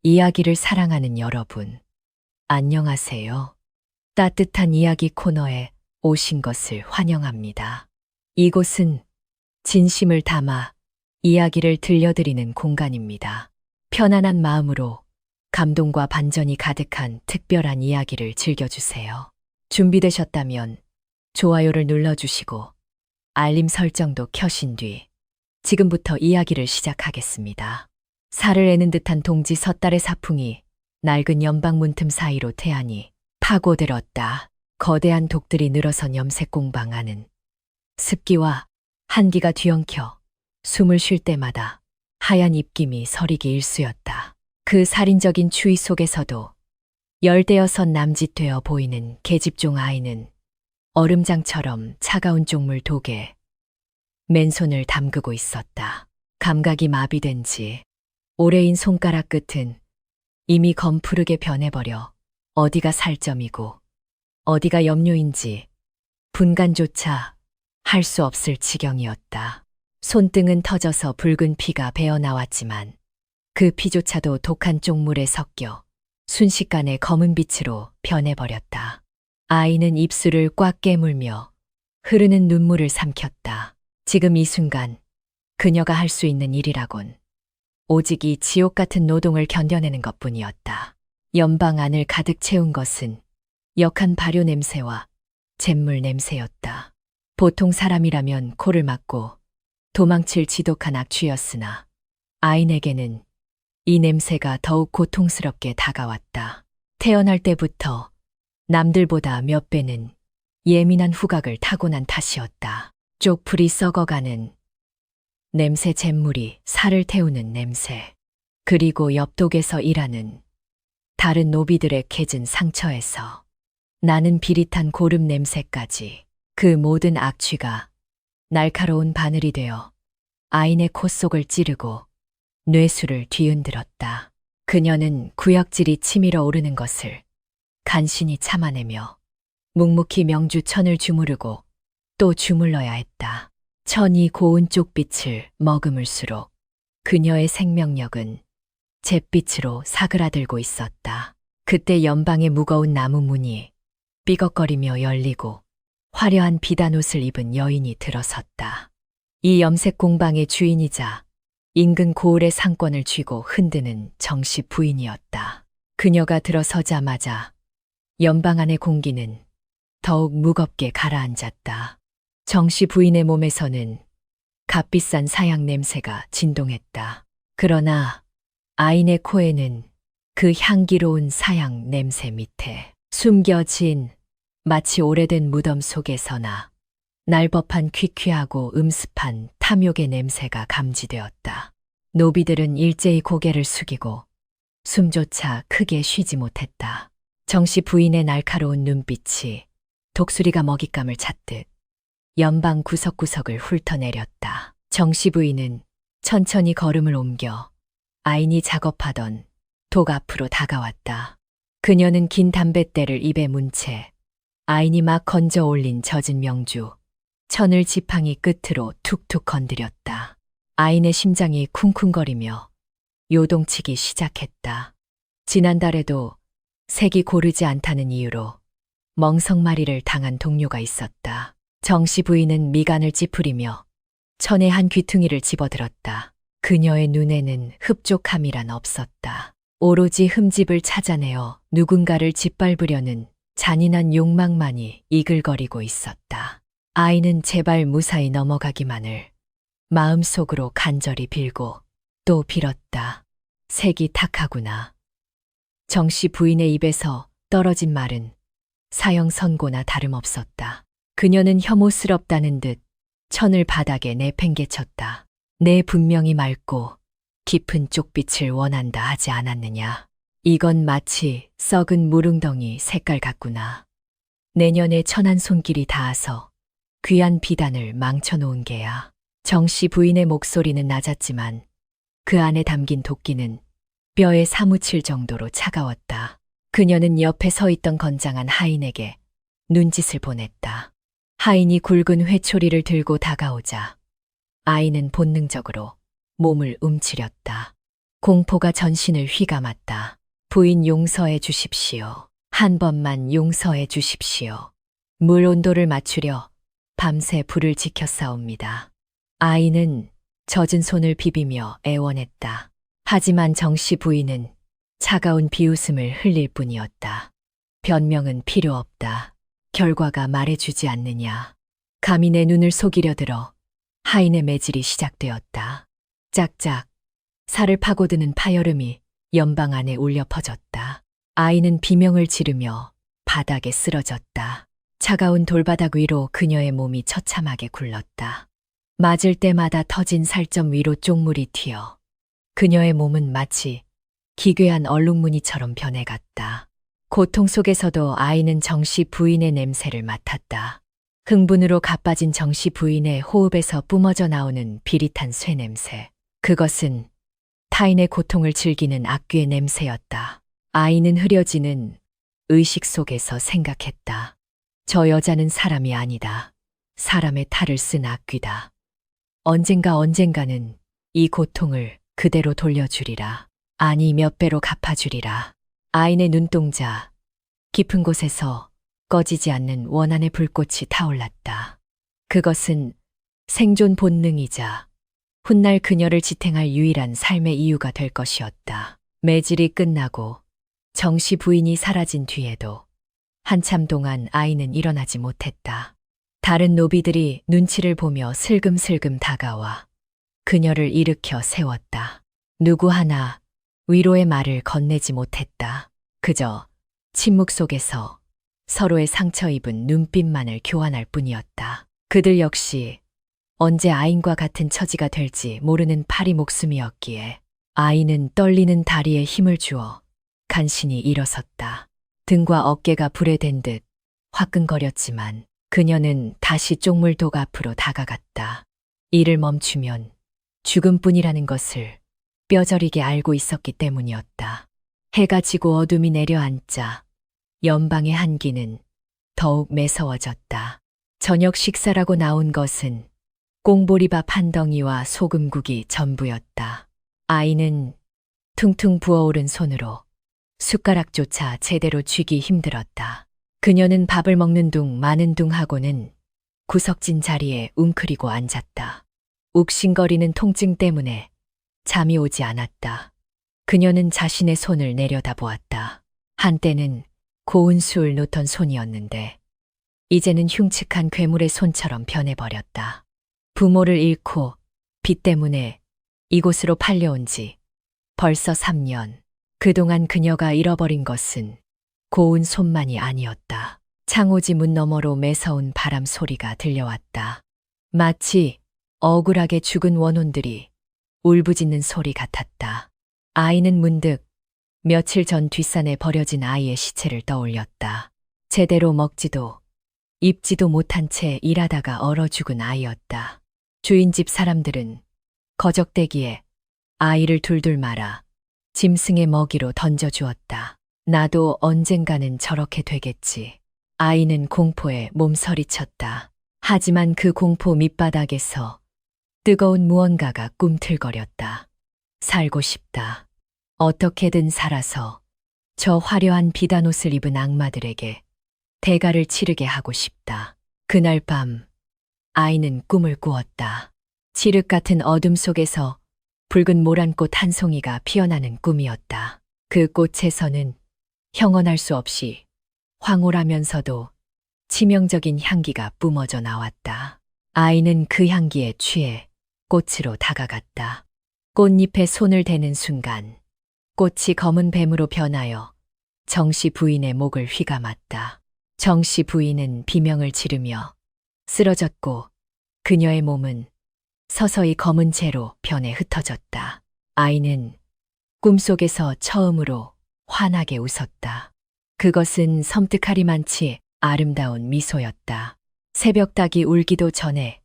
이야기를 사랑하는 여러분, 안녕하세요. 따뜻한 이야기 코너에 오신 것을 환영합니다. 이곳은 진심을 담아 이야기를 들려드리는 공간입니다. 편안한 마음으로 감동과 반전이 가득한 특별한 이야기를 즐겨주세요. 준비되셨다면 좋아요를 눌러주시고 알림 설정도 켜신 뒤 지금부터 이야기를 시작하겠습니다. 살을 애는 듯한 동지 섣달의 사풍이 낡은 연방 문틈 사이로 태안이 파고들었다. 거대한 독들이 늘어선 염색공방 안은 습기와 한기가 뒤엉켜 숨을 쉴 때마다 하얀 입김이 서리기 일쑤였다. 그 살인적인 추위 속에서도 열대어선 남짓되어 보이는 계집종 아이는 얼음장처럼 차가운 쪽물 독에 맨손을 담그고 있었다. 감각이 마비된 지 오래인 손가락 끝은 이미 검푸르게 변해버려 어디가 살점이고 어디가 염료인지 분간조차 할 수 없을 지경이었다. 손등은 터져서 붉은 피가 배어나왔지만 그 피조차도 독한 쪽물에 섞여 순식간에 검은 빛으로 변해버렸다. 아이는 입술을 꽉 깨물며 흐르는 눈물을 삼켰다. 지금 이 순간 그녀가 할 수 있는 일이라곤 오직 이 지옥 같은 노동을 견뎌내는 것뿐이었다. 연방 안을 가득 채운 것은 역한 발효 냄새와 잿물 냄새였다. 보통 사람이라면 코를 막고 도망칠 지독한 악취였으나 아인에게는 이 냄새가 더욱 고통스럽게 다가왔다. 태어날 때부터 남들보다 몇 배는 예민한 후각을 타고난 탓이었다. 쪽풀이 썩어가는 냄새, 잿물이 살을 태우는 냄새, 그리고 옆독에서 일하는 다른 노비들의 깨진 상처에서 나는 비릿한 고름 냄새까지 그 모든 악취가 날카로운 바늘이 되어 아인의 코 속을 찌르고 뇌수를 뒤흔들었다. 그녀는 구역질이 치밀어 오르는 것을 간신히 참아내며 묵묵히 명주 천을 주무르고 또 주물러야 했다. 천이 고운 쪽빛을 머금을수록 그녀의 생명력은 잿빛으로 사그라들고 있었다. 그때 연방의 무거운 나무 문이 삐걱거리며 열리고 화려한 비단옷을 입은 여인이 들어섰다. 이 염색 공방의 주인이자 인근 고을의 상권을 쥐고 흔드는 정씨 부인이었다. 그녀가 들어서자마자 연방 안의 공기는 더욱 무겁게 가라앉았다. 정씨 부인의 몸에서는 값비싼 사양 냄새가 진동했다. 그러나 아인의 코에는 그 향기로운 사양 냄새 밑에 숨겨진 마치 오래된 무덤 속에서나 날법한 퀴퀴하고 음습한 탐욕의 냄새가 감지되었다. 노비들은 일제히 고개를 숙이고 숨조차 크게 쉬지 못했다. 정씨 부인의 날카로운 눈빛이 독수리가 먹잇감을 찾듯 연방 구석구석을 훑어내렸다. 정씨 부인은 천천히 걸음을 옮겨 아인이 작업하던 독 앞으로 다가왔다. 그녀는 긴 담뱃대를 입에 문 채 아인이 막 건져 올린 젖은 명주, 천을 지팡이 끝으로 툭툭 건드렸다. 아인의 심장이 쿵쿵거리며 요동치기 시작했다. 지난달에도 색이 고르지 않다는 이유로 멍석마리를 당한 동료가 있었다. 정씨 부인은 미간을 찌푸리며 천의 한 귀퉁이를 집어들었다. 그녀의 눈에는 흡족함이란 없었다. 오로지 흠집을 찾아내어 누군가를 짓밟으려는 잔인한 욕망만이 이글거리고 있었다. 아이는 제발 무사히 넘어가기만을 마음속으로 간절히 빌고 또 빌었다. 색이 탁하구나. 정씨 부인의 입에서 떨어진 말은 사형 선고나 다름없었다. 그녀는 혐오스럽다는 듯 천을 바닥에 내팽개쳤다. 내 분명히 맑고 깊은 쪽빛을 원한다 하지 않았느냐. 이건 마치 썩은 무릉덩이 색깔 같구나. 내년에 천한 손길이 닿아서 귀한 비단을 망쳐놓은 게야. 정씨 부인의 목소리는 낮았지만 그 안에 담긴 도끼는 뼈에 사무칠 정도로 차가웠다. 그녀는 옆에 서 있던 건장한 하인에게 눈짓을 보냈다. 하인이 굵은 회초리를 들고 다가오자 아이는 본능적으로 몸을 움츠렸다. 공포가 전신을 휘감았다. 부인 용서해 주십시오. 한 번만 용서해 주십시오. 물 온도를 맞추려 밤새 불을 지켰사옵니다. 아이는 젖은 손을 비비며 애원했다. 하지만 정씨 부인은 차가운 비웃음을 흘릴 뿐이었다. 변명은 필요 없다. 결과가 말해주지 않느냐. 감히 내 눈을 속이려 들어 하인의 매질이 시작되었다. 짝짝 살을 파고드는 파열음이 연방 안에 울려 퍼졌다. 아이는 비명을 지르며 바닥에 쓰러졌다. 차가운 돌바닥 위로 그녀의 몸이 처참하게 굴렀다. 맞을 때마다 터진 살점 위로 쪽물이 튀어 그녀의 몸은 마치 기괴한 얼룩무늬처럼 변해갔다. 고통 속에서도 아이는 정씨 부인의 냄새를 맡았다. 흥분으로 가빠진 정씨 부인의 호흡에서 뿜어져 나오는 비릿한 쇠냄새. 그것은 타인의 고통을 즐기는 악귀의 냄새였다. 아이는 흐려지는 의식 속에서 생각했다. 저 여자는 사람이 아니다. 사람의 탈을 쓴 악귀다. 언젠가는 이 고통을 그대로 돌려주리라. 아니 몇 배로 갚아주리라. 아인의 눈동자 깊은 곳에서 꺼지지 않는 원한의 불꽃이 타올랐다. 그것은 생존 본능이자 훗날 그녀를 지탱할 유일한 삶의 이유가 될 것이었다. 매질이 끝나고 정씨 부인이 사라진 뒤에도 한참 동안 아이는 일어나지 못했다. 다른 노비들이 눈치를 보며 슬금슬금 다가와 그녀를 일으켜 세웠다. 누구 하나 위로의 말을 건네지 못했다. 그저 침묵 속에서 서로의 상처 입은 눈빛만을 교환할 뿐이었다. 그들 역시 언제 아인과 같은 처지가 될지 모르는 파리 목숨이었기에 아이는 떨리는 다리에 힘을 주어 간신히 일어섰다. 등과 어깨가 불에 댄 듯 화끈거렸지만 그녀는 다시 쪽물독 앞으로 다가갔다. 이를 멈추면 죽음뿐이라는 것을 뼈저리게 알고 있었기 때문이었다. 해가 지고 어둠이 내려앉자 연방의 한기는 더욱 매서워졌다. 저녁 식사라고 나온 것은 꽁보리밥 한 덩이와 소금국이 전부였다. 아이는 퉁퉁 부어오른 손으로 숟가락조차 제대로 쥐기 힘들었다. 그녀는 밥을 먹는 둥 마는 둥 하고는 구석진 자리에 웅크리고 앉았다. 욱신거리는 통증 때문에 잠이 오지 않았다. 그녀는 자신의 손을 내려다보았다. 한때는 고운 수을 놓던 손이었는데 이제는 흉측한 괴물의 손처럼 변해버렸다. 부모를 잃고 빚 때문에 이곳으로 팔려온 지 벌써 3년. 그동안 그녀가 잃어버린 것은 고운 손만이 아니었다. 창호지 문 너머로 매서운 바람 소리가 들려왔다. 마치 억울하게 죽은 원혼들이 울부짖는 소리 같았다. 아이는 문득 며칠 전 뒷산에 버려진 아이의 시체를 떠올렸다. 제대로 먹지도 입지도 못한 채 일하다가 얼어 죽은 아이였다. 주인집 사람들은 거적대기에 아이를 둘둘 말아 짐승의 먹이로 던져주었다. 나도 언젠가는 저렇게 되겠지. 아이는 공포에 몸서리쳤다. 하지만 그 공포 밑바닥에서 뜨거운 무언가가 꿈틀거렸다. 살고 싶다. 어떻게든 살아서 저 화려한 비단옷을 입은 악마들에게 대가를 치르게 하고 싶다. 그날 밤 아이는 꿈을 꾸었다. 칠흑 같은 어둠 속에서 붉은 모란꽃 한 송이가 피어나는 꿈이었다. 그 꽃에서는 형언할 수 없이 황홀하면서도 치명적인 향기가 뿜어져 나왔다. 아이는 그 향기에 취해 꽃으로 다가갔다. 꽃잎에 손을 대는 순간 꽃이 검은 뱀으로 변하여 정씨 부인의 목을 휘감았다. 정씨 부인은 비명을 지르며 쓰러졌고 그녀의 몸은 서서히 검은 재로 변해 흩어졌다. 아이는 꿈속에서 처음으로 환하게 웃었다. 그것은 섬뜩하리만치 아름다운 미소였다. 새벽닭이 울기도 전에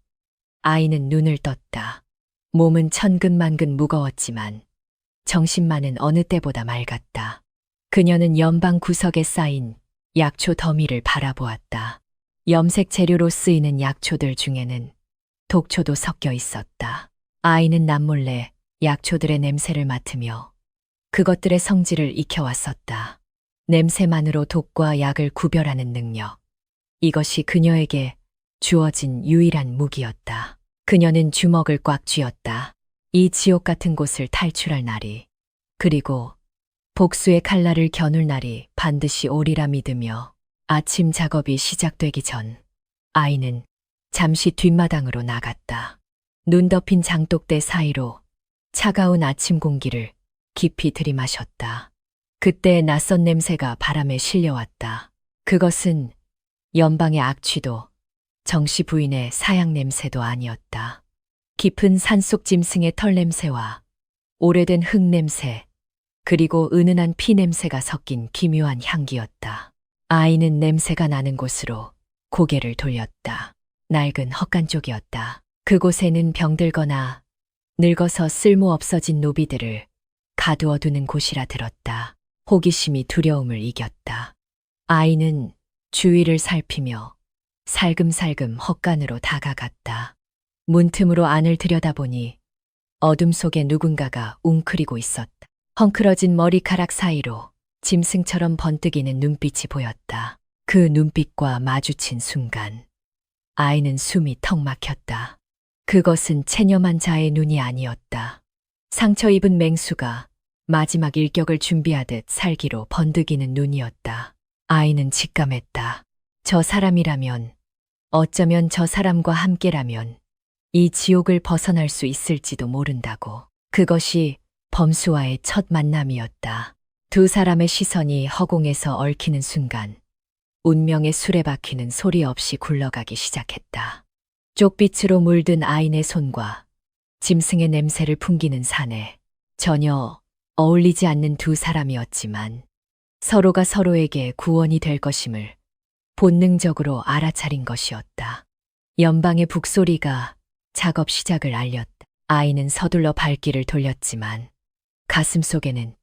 아이는 눈을 떴다. 몸은 천근만근 무거웠지만 정신만은 어느 때보다 맑았다. 그녀는 연방 구석에 쌓인 약초 더미를 바라보았다. 염색 재료로 쓰이는 약초들 중에는 독초도 섞여 있었다. 아이는 남몰래 약초들의 냄새를 맡으며 그것들의 성질을 익혀왔었다. 냄새만으로 독과 약을 구별하는 능력. 이것이 그녀에게 주어진 유일한 무기였다. 그녀는 주먹을 꽉 쥐었다. 이 지옥 같은 곳을 탈출할 날이, 그리고 복수의 칼날을 겨눌 날이 반드시 오리라 믿으며 아침 작업이 시작되기 전 아이는 잠시 뒷마당으로 나갔다. 눈 덮인 장독대 사이로 차가운 아침 공기를 깊이 들이마셨다. 그때 낯선 냄새가 바람에 실려왔다. 그것은 연방의 악취도 정씨 부인의 사양 냄새도 아니었다. 깊은 산속 짐승의 털 냄새와 오래된 흙 냄새, 그리고 은은한 피 냄새가 섞인 기묘한 향기였다. 아이는 냄새가 나는 곳으로 고개를 돌렸다. 낡은 헛간 쪽이었다. 그곳에는 병들거나 늙어서 쓸모 없어진 노비들을 가두어 두는 곳이라 들었다. 호기심이 두려움을 이겼다. 아이는 주위를 살피며 살금살금 헛간으로 다가갔다. 문틈으로 안을 들여다보니 어둠 속에 누군가가 웅크리고 있었다. 헝클어진 머리카락 사이로 짐승처럼 번뜩이는 눈빛이 보였다. 그 눈빛과 마주친 순간 아이는 숨이 턱 막혔다. 그것은 체념한 자의 눈이 아니었다. 상처 입은 맹수가 마지막 일격을 준비하듯 살기로 번득이는 눈이었다. 아이는 직감했다. 저 사람이라면, 어쩌면 저 사람과 함께라면 이 지옥을 벗어날 수 있을지도 모른다고. 그것이 범수와의 첫 만남이었다. 두 사람의 시선이 허공에서 얽히는 순간 운명의 수레바퀴는 소리 없이 굴러가기 시작했다. 쪽빛으로 물든 아인의 손과 짐승의 냄새를 풍기는 사내, 전혀 어울리지 않는 두 사람이었지만 서로가 서로에게 구원이 될 것임을 본능적으로 알아차린 것이었다. 연방의 북소리가 작업 시작을 알렸다. 아이는 서둘러 발길을 돌렸지만 가슴 속에는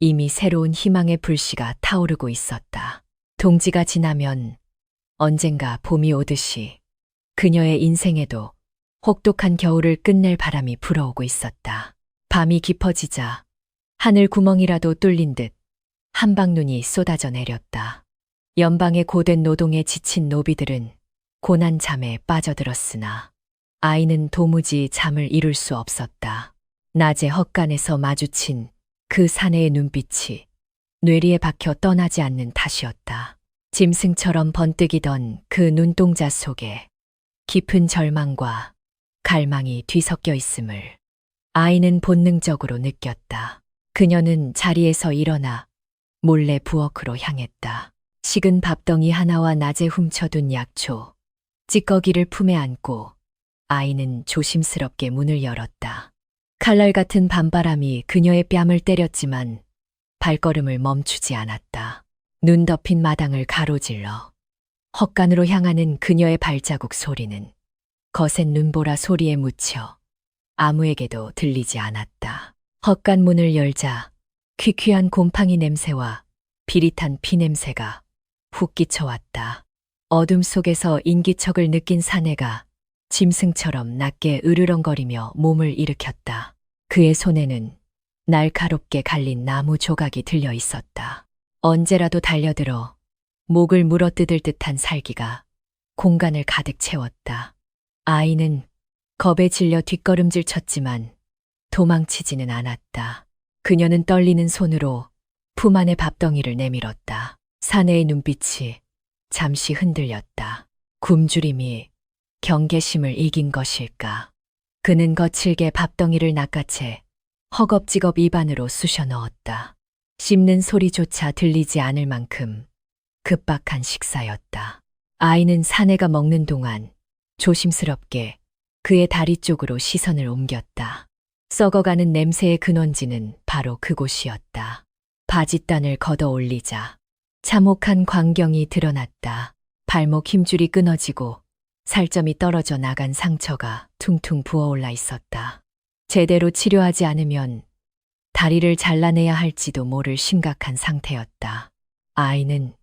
이미 새로운 희망의 불씨가 타오르고 있었다. 동지가 지나면 언젠가 봄이 오듯이 그녀의 인생에도 혹독한 겨울을 끝낼 바람이 불어오고 있었다. 밤이 깊어지자 하늘 구멍이라도 뚫린 듯 한방눈이 쏟아져 내렸다. 연방의 고된 노동에 지친 노비들은 고난 잠에 빠져들었으나 아이는 도무지 잠을 이룰 수 없었다. 낮에 헛간에서 마주친 그 사내의 눈빛이 뇌리에 박혀 떠나지 않는 탓이었다. 짐승처럼 번뜩이던 그 눈동자 속에 깊은 절망과 갈망이 뒤섞여 있음을 아이는 본능적으로 느꼈다. 그녀는 자리에서 일어나 몰래 부엌으로 향했다. 식은 밥덩이 하나와 낮에 훔쳐둔 약초, 찌꺼기를 품에 안고 아이는 조심스럽게 문을 열었다. 칼날 같은 밤바람이 그녀의 뺨을 때렸지만 발걸음을 멈추지 않았다. 눈 덮인 마당을 가로질러 헛간으로 향하는 그녀의 발자국 소리는 거센 눈보라 소리에 묻혀 아무에게도 들리지 않았다. 헛간 문을 열자 퀴퀴한 곰팡이 냄새와 비릿한 피 냄새가 훅 끼쳐왔다. 어둠 속에서 인기척을 느낀 사내가 짐승처럼 낮게 으르렁거리며 몸을 일으켰다. 그의 손에는 날카롭게 갈린 나무 조각이 들려 있었다. 언제라도 달려들어 목을 물어뜯을 듯한 살기가 공간을 가득 채웠다. 아이는 겁에 질려 뒷걸음질 쳤지만 도망치지는 않았다. 그녀는 떨리는 손으로 품 안의 밥덩이를 내밀었다. 사내의 눈빛이 잠시 흔들렸다. 굶주림이 경계심을 이긴 것일까? 그는 거칠게 밥덩이를 낚아채 허겁지겁 입안으로 쑤셔 넣었다. 씹는 소리조차 들리지 않을 만큼 급박한 식사였다. 아이는 사내가 먹는 동안 조심스럽게 그의 다리 쪽으로 시선을 옮겼다. 썩어가는 냄새의 근원지는 바로 그곳이었다. 바짓단을 걷어 올리자 참혹한 광경이 드러났다. 발목 힘줄이 끊어지고 살점이 떨어져 나간 상처가 퉁퉁 부어올라 있었다. 제대로 치료하지 않으면 다리를 잘라내야 할지도 모를 심각한 상태였다. 아이는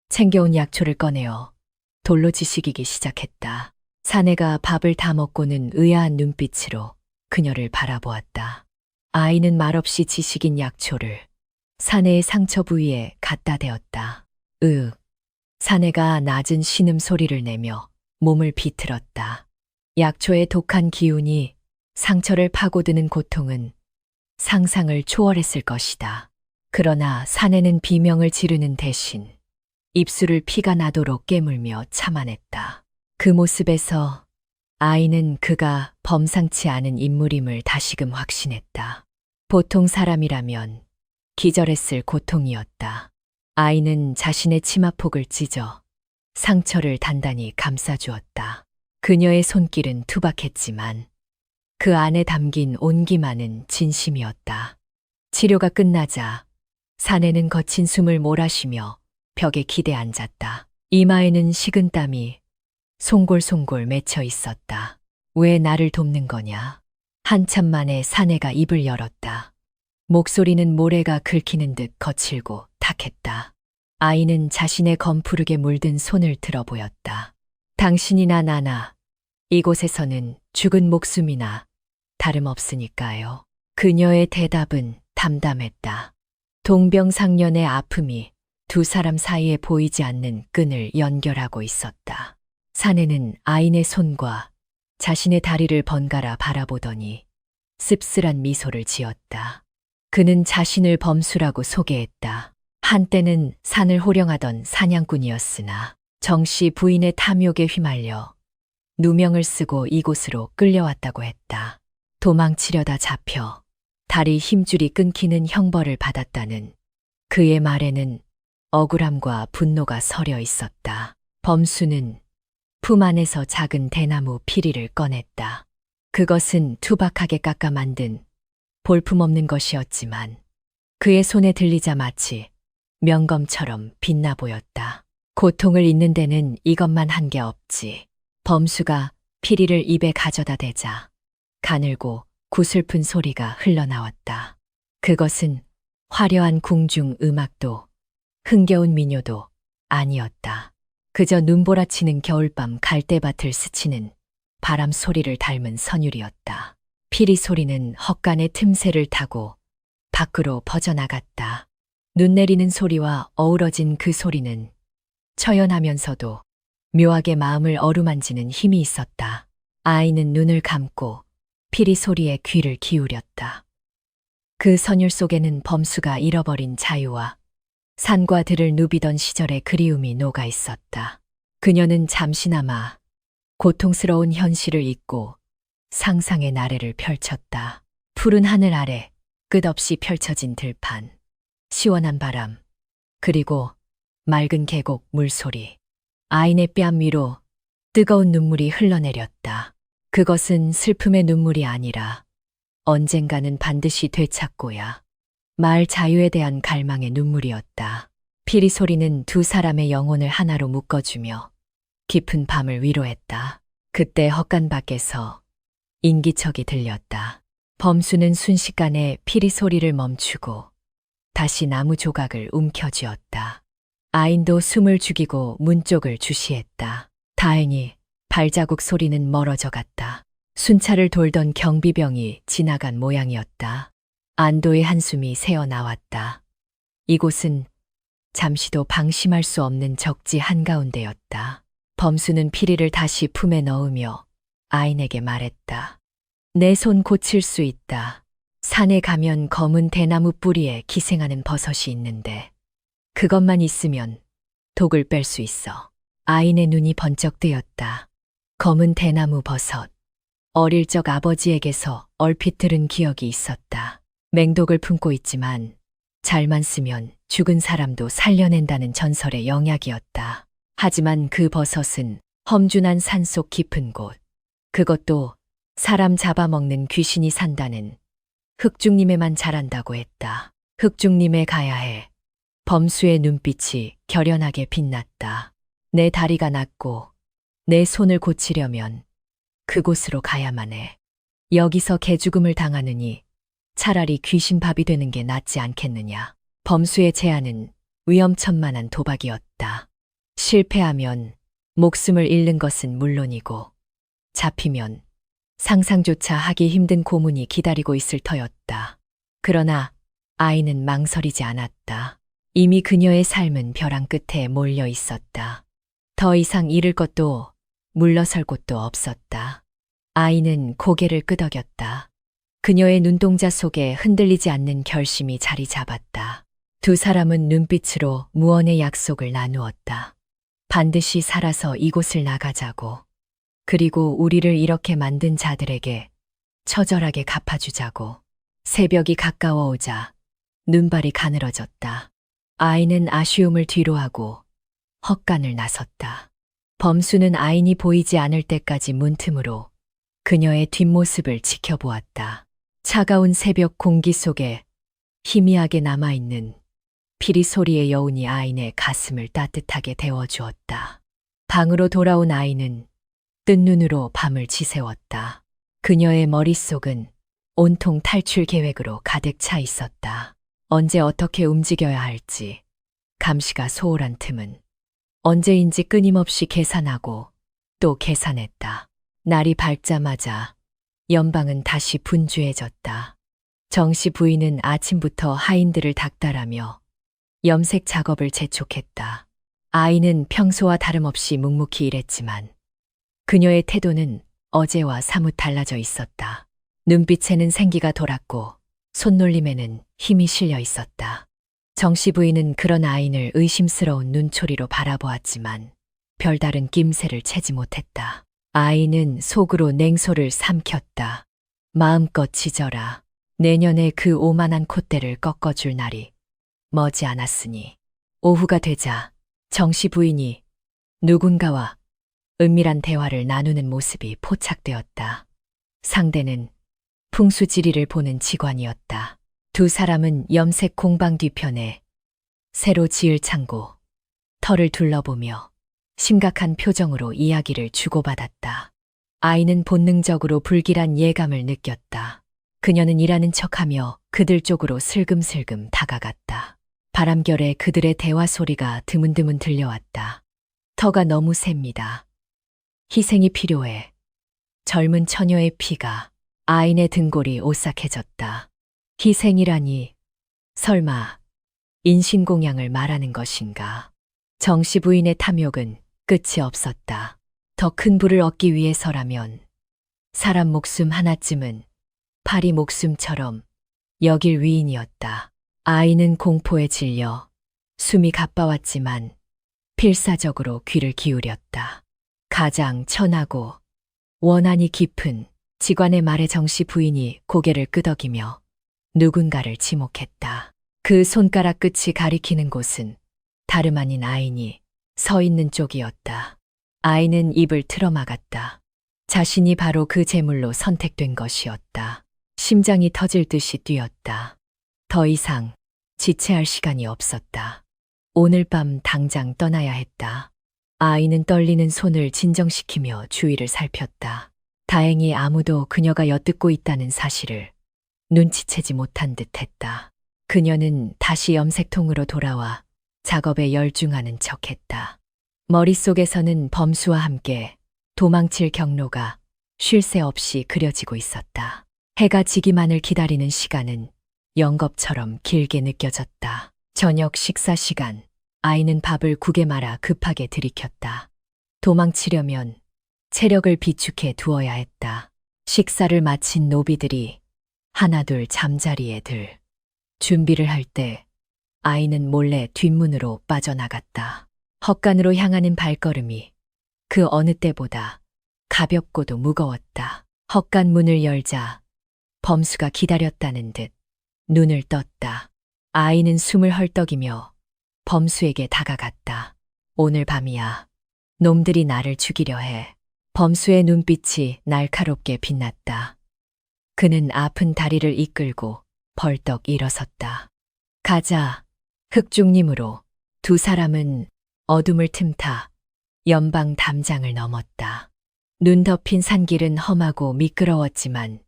챙겨온 약초를 꺼내어 돌로 지식이기 시작했다. 사내가 밥을 다 먹고는 의아한 눈빛으로 그녀를 바라보았다. 아이는 말없이 지식인 약초를 사내의 상처 부위에 갖다 대었다. 으윽. 사내가 낮은 신음 소리를 내며 몸을 비틀었다. 약초의 독한 기운이 상처를 파고드는 고통은 상상을 초월했을 것이다. 그러나 사내는 비명을 지르는 대신 입술을 피가 나도록 깨물며 참아냈다. 그 모습에서 아이는 그가 범상치 않은 인물임을 다시금 확신했다. 보통 사람이라면 기절했을 고통이었다. 아이는 자신의 치마폭을 찢어 상처를 단단히 감싸주었다. 그녀의 손길은 투박했지만 그 안에 담긴 온기만은 진심이었다. 치료가 끝나자 사내는 거친 숨을 몰아쉬며 벽에 기대 앉았다. 이마에는 식은땀이 송골송골 맺혀 있었다. 왜 나를 돕는 거냐? 한참 만에 사내가 입을 열었다. 목소리는 모래가 긁히는 듯 거칠고 탁했다. 아이는 자신의 검푸르게 물든 손을 들어 보였다. 당신이나 나나 이곳에서는 죽은 목숨이나 다름없으니까요. 그녀의 대답은 담담했다. 동병상련의 아픔이 두 사람 사이에 보이지 않는 끈을 연결하고 있었다. 사내는 아인의 손과 자신의 다리를 번갈아 바라보더니 씁쓸한 미소를 지었다. 그는 자신을 범수라고 소개했다. 한때는 산을 호령하던 사냥꾼이었으나 정씨 부인의 탐욕에 휘말려 누명을 쓰고 이곳으로 끌려왔다고 했다. 도망치려다 잡혀 다리 힘줄이 끊기는 형벌을 받았다는 그의 말에는 억울함과 분노가 서려 있었다. 범수는 품 안에서 작은 대나무 피리를 꺼냈다. 그것은 투박하게 깎아 만든 볼품없는 것이었지만 그의 손에 들리자 마치 명검처럼 빛나 보였다. 고통을 잊는 데는 이것만 한 게 없지. 범수가 피리를 입에 가져다 대자 가늘고 구슬픈 소리가 흘러나왔다. 그것은 화려한 궁중 음악도 흥겨운 민요도 아니었다. 그저 눈보라치는 겨울밤 갈대밭을 스치는 바람 소리를 닮은 선율이었다. 피리 소리는 헛간의 틈새를 타고 밖으로 퍼져나갔다. 눈 내리는 소리와 어우러진 그 소리는 처연하면서도 묘하게 마음을 어루만지는 힘이 있었다. 아이는 눈을 감고 피리 소리에 귀를 기울였다. 그 선율 속에는 범수가 잃어버린 자유와 산과 들을 누비던 시절의 그리움이 녹아 있었다. 그녀는 잠시나마 고통스러운 현실을 잊고 상상의 나래를 펼쳤다. 푸른 하늘 아래 끝없이 펼쳐진 들판, 시원한 바람, 그리고 맑은 계곡 물소리. 아인의 뺨 위로 뜨거운 눈물이 흘러내렸다. 그것은 슬픔의 눈물이 아니라 언젠가는 반드시 되찾고야 말 자유에 대한 갈망의 눈물이었다. 피리 소리는 두 사람의 영혼을 하나로 묶어주며 깊은 밤을 위로했다. 그때 헛간 밖에서 인기척이 들렸다. 범수는 순식간에 피리 소리를 멈추고 다시 나무 조각을 움켜쥐었다. 아인도 숨을 죽이고 문 쪽을 주시했다. 다행히 발자국 소리는 멀어져 갔다. 순찰을 돌던 경비병이 지나간 모양이었다. 안도의 한숨이 새어 나왔다. 이곳은 잠시도 방심할 수 없는 적지 한가운데였다. 범수는 피리를 다시 품에 넣으며 아인에게 말했다. 내 손 고칠 수 있다. 산에 가면 검은 대나무 뿌리에 기생하는 버섯이 있는데 그것만 있으면 독을 뺄 수 있어. 아인의 눈이 번쩍 뜨였다. 검은 대나무 버섯. 어릴 적 아버지에게서 얼핏 들은 기억이 있었다. 맹독을 품고 있지만 잘만 쓰면 죽은 사람도 살려낸다는 전설의 영약이었다. 하지만 그 버섯은 험준한 산속 깊은 곳, 그것도 사람 잡아먹는 귀신이 산다는 흑중님에만 자란다고 했다. 흑중님에 가야 해. 범수의 눈빛이 결연하게 빛났다. 내 다리가 낫고 내 손을 고치려면 그곳으로 가야만 해. 여기서 개죽음을 당하느니 차라리 귀신밥이 되는 게 낫지 않겠느냐. 범수의 제안은 위험천만한 도박이었다. 실패하면 목숨을 잃는 것은 물론이고 잡히면 상상조차 하기 힘든 고문이 기다리고 있을 터였다. 그러나 아이는 망설이지 않았다. 이미 그녀의 삶은 벼랑 끝에 몰려 있었다. 더 이상 잃을 것도 물러설 곳도 없었다. 아이는 고개를 끄덕였다. 그녀의 눈동자 속에 흔들리지 않는 결심이 자리 잡았다. 두 사람은 눈빛으로 무언의 약속을 나누었다. 반드시 살아서 이곳을 나가자고. 그리고 우리를 이렇게 만든 자들에게 처절하게 갚아주자고. 새벽이 가까워오자 눈발이 가늘어졌다. 아이는 아쉬움을 뒤로하고 헛간을 나섰다. 범수는 아인이 보이지 않을 때까지 문틈으로 그녀의 뒷모습을 지켜보았다. 차가운 새벽 공기 속에 희미하게 남아있는 피리 소리의 여운이 아인의 가슴을 따뜻하게 데워주었다. 방으로 돌아온 아이는 뜬 눈으로 밤을 지새웠다. 그녀의 머릿속은 온통 탈출 계획으로 가득 차 있었다. 언제 어떻게 움직여야 할지 감시가 소홀한 틈은 언제인지 끊임없이 계산하고 또 계산했다. 날이 밝자마자 연방은 다시 분주해졌다. 정씨 부인은 아침부터 하인들을 닥달하며 염색 작업을 재촉했다. 아이는 평소와 다름없이 묵묵히 일했지만 그녀의 태도는 어제와 사뭇 달라져 있었다. 눈빛에는 생기가 돌았고 손놀림에는 힘이 실려 있었다. 정씨 부인은 그런 아인을 의심스러운 눈초리로 바라보았지만 별다른 낌새를 채지 못했다. 아이는 속으로 냉소를 삼켰다. 마음껏 짖어라. 내년에 그 오만한 콧대를 꺾어줄 날이 머지 않았으니. 오후가 되자 정씨 부인이 누군가와 은밀한 대화를 나누는 모습이 포착되었다. 상대는 풍수지리를 보는 직원이었다. 두 사람은 염색 공방 뒤편에 새로 지을 창고, 터를 둘러보며 심각한 표정으로 이야기를 주고받았다. 아이는 본능적으로 불길한 예감을 느꼈다. 그녀는 일하는 척하며 그들 쪽으로 슬금슬금 다가갔다. 바람결에 그들의 대화 소리가 드문드문 들려왔다. 터가 너무 셉니다. 희생이 필요해. 젊은 처녀의 피가. 아인의 등골이 오싹해졌다. 희생이라니 설마 인신공양을 말하는 것인가. 정씨 부인의 탐욕은 끝이 없었다. 더 큰 부를 얻기 위해서라면 사람 목숨 하나쯤은 파리 목숨처럼 여길 위인이었다. 아이는 공포에 질려 숨이 가빠왔지만 필사적으로 귀를 기울였다. 가장 천하고 원한이 깊은 직관의 말에 정씨 부인이 고개를 끄덕이며 누군가를 지목했다. 그 손가락 끝이 가리키는 곳은 다름 아닌 아인이 서 있는 쪽이었다. 아인은 입을 틀어막았다. 자신이 바로 그 제물로 선택된 것이었다. 심장이 터질 듯이 뛰었다. 더 이상 지체할 시간이 없었다. 오늘 밤 당장 떠나야 했다. 아이는 떨리는 손을 진정시키며 주위를 살폈다. 다행히 아무도 그녀가 엿듣고 있다는 사실을 눈치채지 못한 듯 했다. 그녀는 다시 염색통으로 돌아와 작업에 열중하는 척했다. 머릿속에서는 범수와 함께 도망칠 경로가 쉴 새 없이 그려지고 있었다. 해가 지기만을 기다리는 시간은 영겁처럼 길게 느껴졌다. 저녁 식사 시간, 아이는 밥을 국에 말아 급하게 들이켰다. 도망치려면 체력을 비축해 두어야 했다. 식사를 마친 노비들이 하나둘 잠자리에 들 준비를 할 때 아이는 몰래 뒷문으로 빠져나갔다. 헛간으로 향하는 발걸음이 그 어느 때보다 가볍고도 무거웠다. 헛간 문을 열자 범수가 기다렸다는 듯 눈을 떴다. 아이는 숨을 헐떡이며 범수에게 다가갔다. 오늘 밤이야. 놈들이 나를 죽이려 해. 범수의 눈빛이 날카롭게 빛났다. 그는 아픈 다리를 이끌고 벌떡 일어섰다. 가자. 흑중님으로 두 사람은 어둠을 틈타 연방 담장을 넘었다. 눈 덮인 산길은 험하고 미끄러웠지만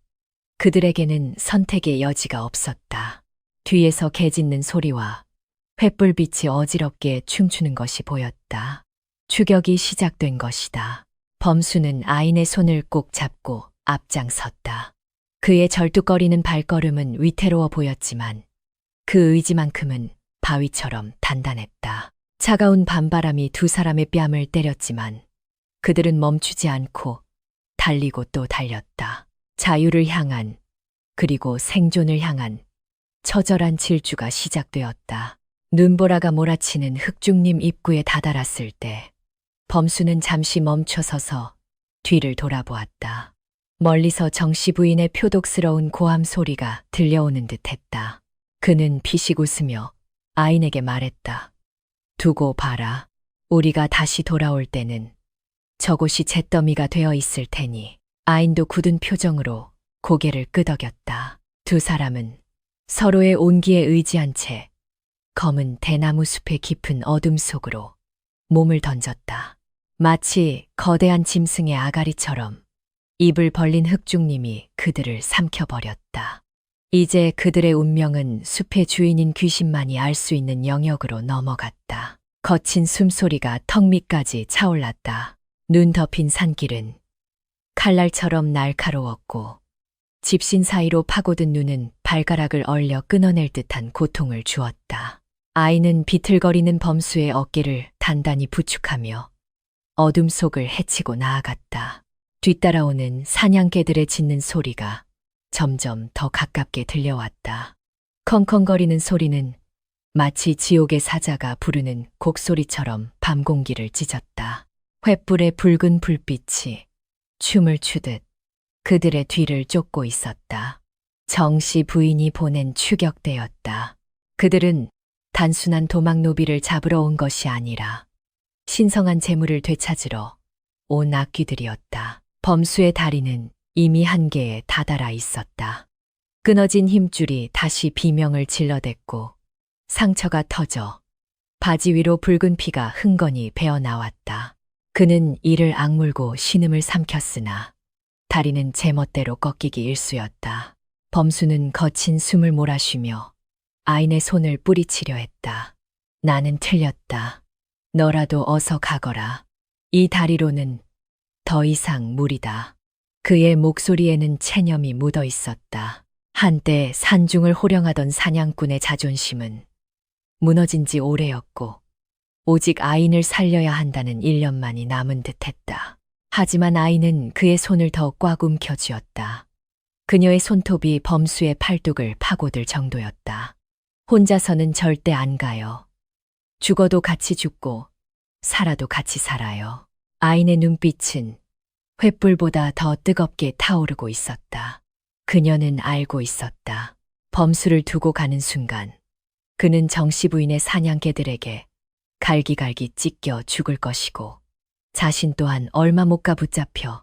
그들에게는 선택의 여지가 없었다. 뒤에서 개 짖는 소리와 횃불빛이 어지럽게 춤추는 것이 보였다. 추격이 시작된 것이다. 범수는 아인의 손을 꼭 잡고 앞장섰다. 그의 절뚝거리는 발걸음은 위태로워 보였지만 그 의지만큼은 바위처럼 단단했다. 차가운 밤바람이 두 사람의 뺨을 때렸지만 그들은 멈추지 않고 달리고 또 달렸다. 자유를 향한, 그리고 생존을 향한 처절한 질주가 시작되었다. 눈보라가 몰아치는 흑중림 입구에 다다랐을 때 범수는 잠시 멈춰서서 뒤를 돌아보았다. 멀리서 정씨 부인의 표독스러운 고함 소리가 들려오는 듯했다. 그는 피식 웃으며 아인에게 말했다. 두고 봐라. 우리가 다시 돌아올 때는 저곳이 잿더미가 되어 있을 테니. 아인도 굳은 표정으로 고개를 끄덕였다. 두 사람은 서로의 온기에 의지한 채 검은 대나무 숲의 깊은 어둠 속으로 몸을 던졌다. 마치 거대한 짐승의 아가리처럼 입을 벌린 흑중님이 그들을 삼켜버렸다. 이제 그들의 운명은 숲의 주인인 귀신만이 알 수 있는 영역으로 넘어갔다. 거친 숨소리가 턱 밑까지 차올랐다. 눈 덮인 산길은 칼날처럼 날카로웠고 집신 사이로 파고든 눈은 발가락을 얼려 끊어낼 듯한 고통을 주었다. 아이는 비틀거리는 범수의 어깨를 단단히 부축하며 어둠 속을 헤치고 나아갔다. 뒤따라오는 사냥개들의 짖는 소리가 점점 더 가깝게 들려왔다. 컹컹거리는 소리는 마치 지옥의 사자가 부르는 곡소리처럼 밤 공기를 찢었다. 횃불의 붉은 불빛이 춤을 추듯 그들의 뒤를 쫓고 있었다. 정씨 부인이 보낸 추격대였다. 그들은 단순한 도망노비를 잡으러 온 것이 아니라 신성한 재물을 되찾으러 온 악귀들이었다. 범수의 다리는 이미 한계에 다다라 있었다. 끊어진 힘줄이 다시 비명을 질러댔고 상처가 터져 바지 위로 붉은 피가 흥건히 배어나왔다. 그는 이를 악물고 신음을 삼켰으나 다리는 제멋대로 꺾이기 일쑤였다. 범수는 거친 숨을 몰아쉬며 아인의 손을 뿌리치려 했다. 나는 틀렸다. 너라도 어서 가거라. 이 다리로는 더 이상 무리다. 그의 목소리에는 체념이 묻어 있었다. 한때 산중을 호령하던 사냥꾼의 자존심은 무너진 지 오래였고 오직 아인을 살려야 한다는 일념만이 남은 듯했다. 하지만 아인은 그의 손을 더 꽉 움켜쥐었다. 그녀의 손톱이 범수의 팔뚝을 파고들 정도였다. 혼자서는 절대 안 가요. 죽어도 같이 죽고 살아도 같이 살아요. 아인의 눈빛은 횃불보다 더 뜨겁게 타오르고 있었다. 그녀는 알고 있었다. 범수를 두고 가는 순간 그는 정씨 부인의 사냥개들에게 갈기갈기 찢겨 죽을 것이고 자신 또한 얼마 못 가 붙잡혀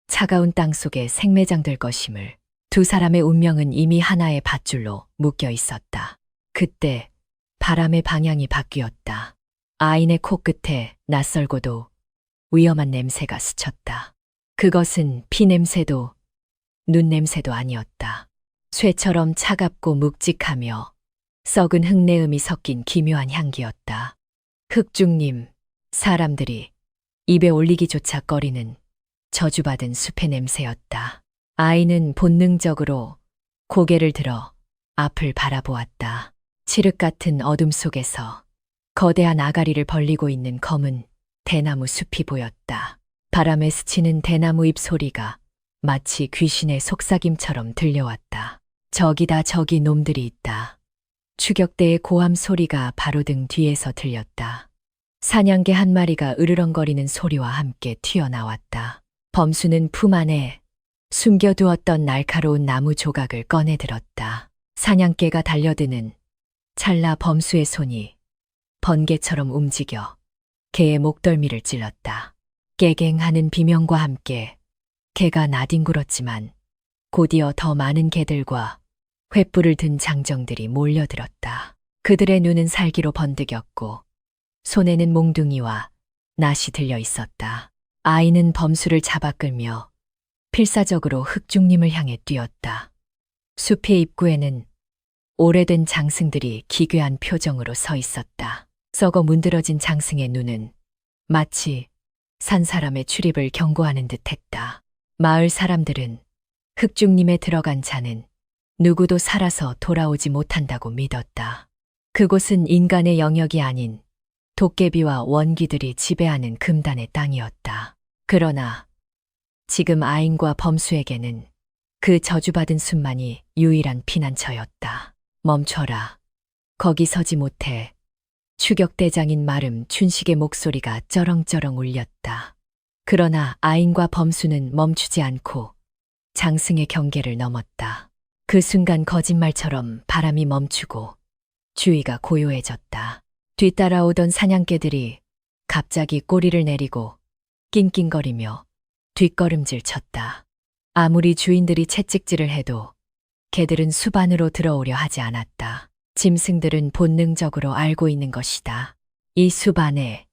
차가운 땅 속에 생매장될 것임을. 두 사람의 운명은 이미 하나의 밧줄로 묶여 있었다. 그때 바람의 방향이 바뀌었다. 아인의 코끝에 낯설고도 위험한 냄새가 스쳤다. 그것은 피 냄새도 눈 냄새도 아니었다. 쇠처럼 차갑고 묵직하며 썩은 흙내음이 섞인 기묘한 향기였다. 흑중님, 사람들이 입에 올리기조차 꺼리는 저주받은 숲의 냄새였다. 아이는 본능적으로 고개를 들어 앞을 바라보았다. 칠흑 같은 어둠 속에서 거대한 아가리를 벌리고 있는 검은 대나무 숲이 보였다. 바람에 스치는 대나무 잎 소리가 마치 귀신의 속삭임처럼 들려왔다. 저기다, 저기 놈들이 있다. 추격대의 고함 소리가 바로 등 뒤에서 들렸다. 사냥개 한 마리가 으르렁거리는 소리와 함께 튀어나왔다. 범수는 품 안에 숨겨두었던 날카로운 나무 조각을 꺼내 들었다. 사냥개가 달려드는 찰나 범수의 손이 번개처럼 움직여 개의 목덜미를 찔렀다. 깨갱하는 비명과 함께 개가 나뒹굴었지만 곧이어 더 많은 개들과 횃불을 든 장정들이 몰려들었다. 그들의 눈은 살기로 번득였고 손에는 몽둥이와 낫이 들려 있었다. 아이는 범수를 잡아 끌며 필사적으로 흑중님을 향해 뛰었다. 숲의 입구에는 오래된 장승들이 기괴한 표정으로 서 있었다. 썩어 문드러진 장승의 눈은 마치 산 사람의 출입을 경고하는 듯했다. 마을 사람들은 흑중림에 들어간 자는 누구도 살아서 돌아오지 못한다고 믿었다. 그곳은 인간의 영역이 아닌 도깨비와 원기들이 지배하는 금단의 땅이었다. 그러나 지금 아인과 범수에게는 그 저주받은 숲만이 유일한 피난처였다. 멈춰라. 거기 서지 못해. 추격대장인 마름 춘식의 목소리가 쩌렁쩌렁 울렸다. 그러나 아인과 범수는 멈추지 않고 장승의 경계를 넘었다. 그 순간 거짓말처럼 바람이 멈추고 주위가 고요해졌다. 뒤따라오던 사냥개들이 갑자기 꼬리를 내리고 낑낑거리며 뒷걸음질 쳤다. 아무리 주인들이 채찍질을 해도 개들은 숲 안으로 들어오려 하지 않았다. 짐승들은 본능적으로 알고 있는 것이다. 이 숲 안에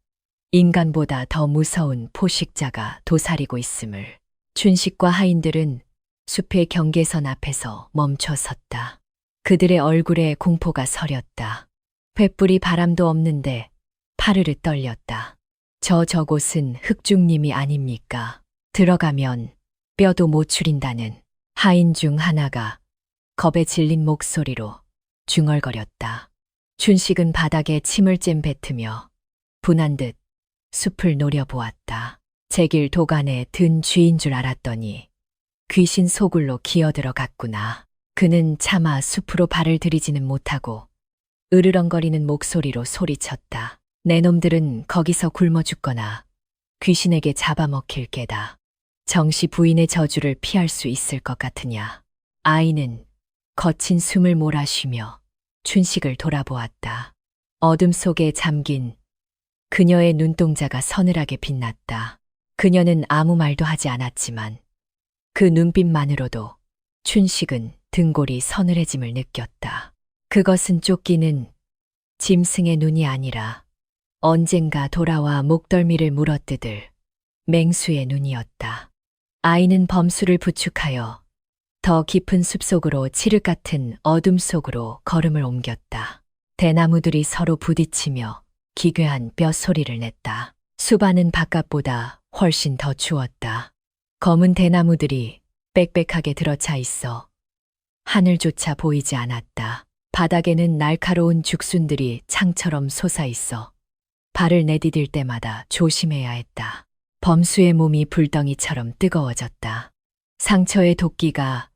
인간보다 더 무서운 포식자가 도사리고 있음을. 춘식과 하인들은 숲의 경계선 앞에서 멈춰 섰다. 그들의 얼굴에 공포가 서렸다. 횃불이 바람도 없는데 파르르 떨렸다. 저곳은 흑중림이 아닙니까? 들어가면 뼈도 못 추린다는 하인 중 하나가 겁에 질린 목소리로 중얼거렸다. 춘식은 바닥에 침을 잼 뱉으며 분한 듯 숲을 노려보았다. 제길 도간에 든 쥐인 줄 알았더니 귀신 소굴로 기어들어갔구나. 그는 차마 숲으로 발을 들이지는 못하고 으르렁거리는 목소리로 소리쳤다. 내 놈들은 거기서 굶어 죽거나 귀신에게 잡아먹힐 게다. 정시 부인의 저주를 피할 수 있을 것 같으냐. 아이는 거친 숨을 몰아쉬며 춘식을 돌아보았다. 어둠 속에 잠긴 그녀의 눈동자가 서늘하게 빛났다. 그녀는 아무 말도 하지 않았지만 그 눈빛만으로도 춘식은 등골이 서늘해짐을 느꼈다. 그것은 쫓기는 짐승의 눈이 아니라 언젠가 돌아와 목덜미를 물어뜯을 맹수의 눈이었다. 아이는 범수를 부축하여 더 깊은 숲속으로 칠흑 같은 어둠 속으로 걸음을 옮겼다. 대나무들이 서로 부딪히며 기괴한 뼈소리를 냈다. 숲 안은 바깥보다 훨씬 더 추웠다. 검은 대나무들이 빽빽하게 들어차 있어 하늘조차 보이지 않았다. 바닥에는 날카로운 죽순들이 창처럼 솟아있어 발을 내디딜 때마다 조심해야 했다. 범수의 몸이 불덩이처럼 뜨거워졌다. 상처의 도끼가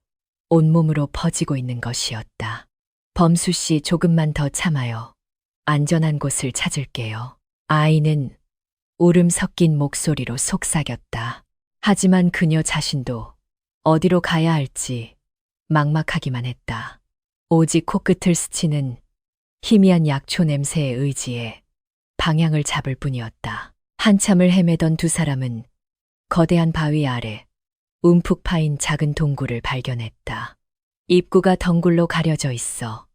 온몸으로 퍼지고 있는 것이었다. 범수 씨, 조금만 더 참아요. 안전한 곳을 찾을게요. 아이는 울음 섞인 목소리로 속삭였다. 하지만 그녀 자신도 어디로 가야 할지 막막하기만 했다. 오직 코끝을 스치는 희미한 약초 냄새에 의지해 방향을 잡을 뿐이었다. 한참을 헤매던 두 사람은 거대한 바위 아래 움푹 파인 작은 동굴을 발견했다. 입구가 덩굴로 가려져 있어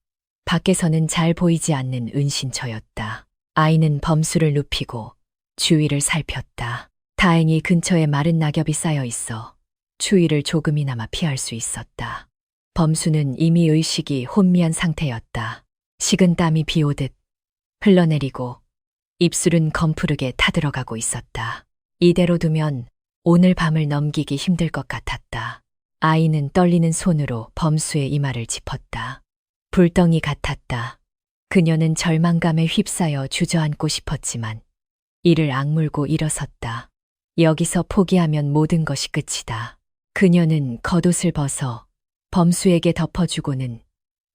밖에서는 잘 보이지 않는 은신처였다. 아이는 범수를 눕히고 주위를 살폈다. 다행히 근처에 마른 낙엽이 쌓여 있어 추위를 조금이나마 피할 수 있었다. 범수는 이미 의식이 혼미한 상태였다. 식은 땀이 비오듯 흘러내리고 입술은 검푸르게 타들어가고 있었다. 이대로 두면 오늘 밤을 넘기기 힘들 것 같았다. 아이는 떨리는 손으로 범수의 이마를 짚었다. 불덩이 같았다. 그녀는 절망감에 휩싸여 주저앉고 싶었지만 이를 악물고 일어섰다. 여기서 포기하면 모든 것이 끝이다. 그녀는 겉옷을 벗어 범수에게 덮어주고는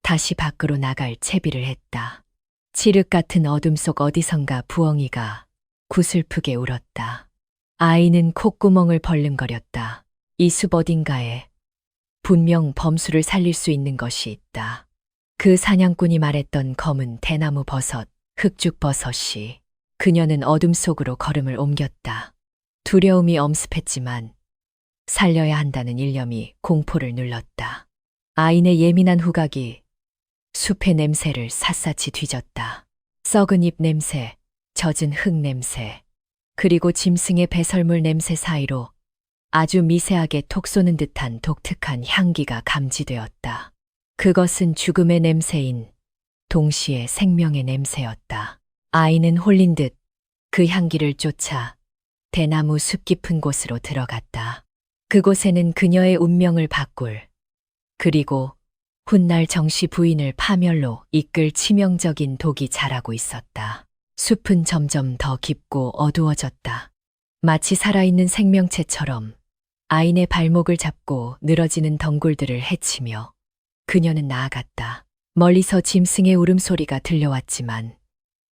다시 밖으로 나갈 채비를 했다. 칠흑 같은 어둠 속 어디선가 부엉이가 구슬프게 울었다. 아이는 콧구멍을 벌름거렸다. 이 숲 어딘가에 분명 범수를 살릴 수 있는 것이 있다. 그 사냥꾼이 말했던 검은 대나무 버섯, 흑죽 버섯이. 그녀는 어둠 속으로 걸음을 옮겼다. 두려움이 엄습했지만 살려야 한다는 일념이 공포를 눌렀다. 아인의 예민한 후각이 숲의 냄새를 샅샅이 뒤졌다. 썩은 잎 냄새, 젖은 흙 냄새, 그리고 짐승의 배설물 냄새 사이로 아주 미세하게 톡 쏘는 듯한 독특한 향기가 감지되었다. 그것은 죽음의 냄새인 동시에 생명의 냄새였다. 아이는 홀린 듯 그 향기를 쫓아 대나무 숲 깊은 곳으로 들어갔다. 그곳에는 그녀의 운명을 바꿀, 그리고 훗날 정씨 부인을 파멸로 이끌 치명적인 독이 자라고 있었다. 숲은 점점 더 깊고 어두워졌다. 마치 살아있는 생명체처럼 아인의 발목을 잡고 늘어지는 덩굴들을 헤치며 그녀는 나아갔다. 멀리서 짐승의 울음소리가 들려왔지만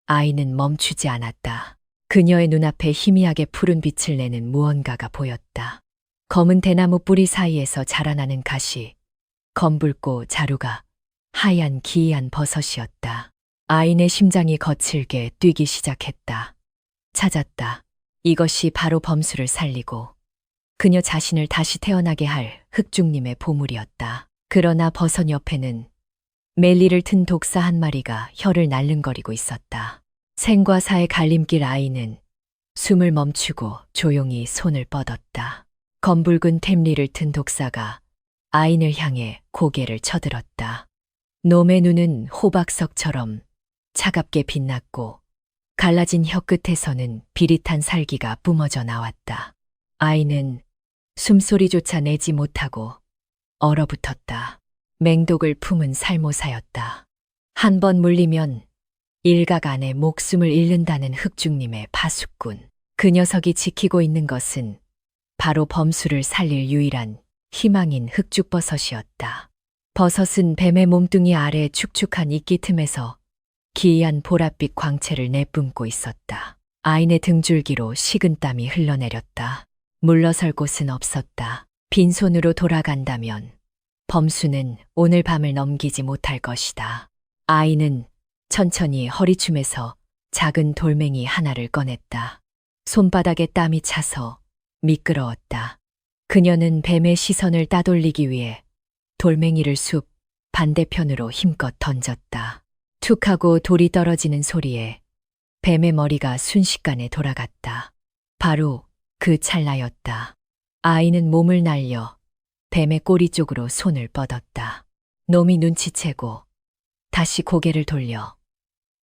아인은 멈추지 않았다. 그녀의 눈앞에 희미하게 푸른 빛을 내는 무언가가 보였다. 검은 대나무 뿌리 사이에서 자라나는 가시, 검붉고 자루가 하얀 기이한 버섯이었다. 아인의 심장이 거칠게 뛰기 시작했다. 찾았다. 이것이 바로 범수를 살리고 그녀 자신을 다시 태어나게 할 흑중님의 보물이었다. 그러나 버섯 옆에는 멜리를 튼 독사 한 마리가 혀를 날름거리고 있었다. 생과 사의 갈림길. 아이는 숨을 멈추고 조용히 손을 뻗었다. 검붉은 템리를 튼 독사가 아인을 향해 고개를 쳐들었다. 놈의 눈은 호박석처럼 차갑게 빛났고 갈라진 혀 끝에서는 비릿한 살기가 뿜어져 나왔다. 아인은 숨소리조차 내지 못하고 얼어붙었다. 맹독을 품은 살모사였다. 한 번 물리면 일각 안에 목숨을 잃는다는 흑중님의 파수꾼. 그 녀석이 지키고 있는 것은 바로 범수를 살릴 유일한 희망인 흑죽버섯이었다. 버섯은 뱀의 몸뚱이 아래 축축한 이끼 틈에서 기이한 보랏빛 광채를 내뿜고 있었다. 아인의 등줄기로 식은땀이 흘러내렸다. 물러설 곳은 없었다. 빈손으로 돌아간다면 범수는 오늘 밤을 넘기지 못할 것이다. 아인은 천천히 허리춤에서 작은 돌멩이 하나를 꺼냈다. 손바닥에 땀이 차서 미끄러웠다. 그녀는 뱀의 시선을 따돌리기 위해 돌멩이를 숲 반대편으로 힘껏 던졌다. 툭 하고 돌이 떨어지는 소리에 뱀의 머리가 순식간에 돌아갔다. 바로 그 찰나였다. 아이는 몸을 날려 뱀의 꼬리 쪽으로 손을 뻗었다. 놈이 눈치채고 다시 고개를 돌려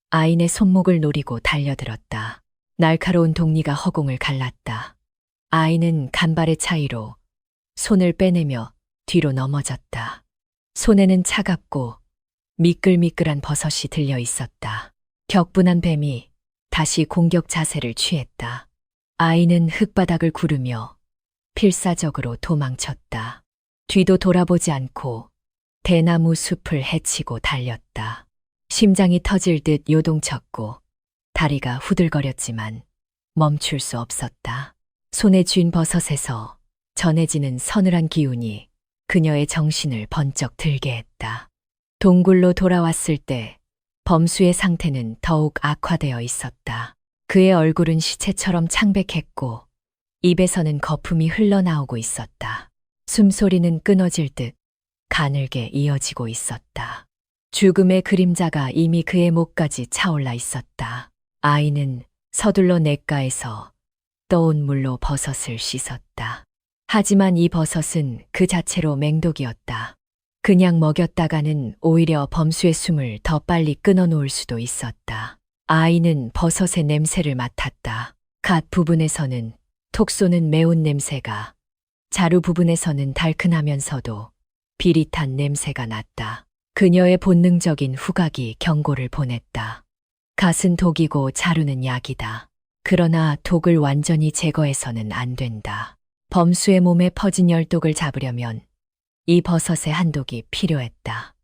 아인의 손목을 노리고 달려들었다. 날카로운 독리가 허공을 갈랐다. 아인은 간발의 차이로 손을 빼내며 뒤로 넘어졌다. 손에는 차갑고 미끌미끌한 버섯이 들려 있었다. 격분한 뱀이 다시 공격 자세를 취했다. 아인은 흙바닥을 구르며 필사적으로 도망쳤다. 뒤도 돌아보지 않고 대나무 숲을 헤치고 달렸다. 심장이 터질 듯 요동쳤고 다리가 후들거렸지만 멈출 수 없었다. 손에 쥔 버섯에서 전해지는 서늘한 기운이 그녀의 정신을 번쩍 들게 했다. 동굴로 돌아왔을 때 범수의 상태는 더욱 악화되어 있었다. 그의 얼굴은 시체처럼 창백했고 입에서는 거품이 흘러나오고 있었다. 숨소리는 끊어질 듯 가늘게 이어지고 있었다. 죽음의 그림자가 이미 그의 목까지 차올라 있었다. 아이는 서둘러 냇가에서 떠온 물로 버섯을 씻었다. 하지만 이 버섯은 그 자체로 맹독이었다. 그냥 먹였다가는 오히려 범수의 숨을 더 빨리 끊어놓을 수도 있었다. 아이는 버섯의 냄새를 맡았다. 갓 부분에서는 톡 쏘는 매운 냄새가, 자루 부분에서는 달큰하면서도 비릿한 냄새가 났다. 그녀의 본능적인 후각이 경고를 보냈다. 갓은 독이고 자루는 약이다. 그러나 독을 완전히 제거해서는 안 된다. 범수의 몸에 퍼진 열독을 잡으려면 이 버섯의 한 독이 필요했다.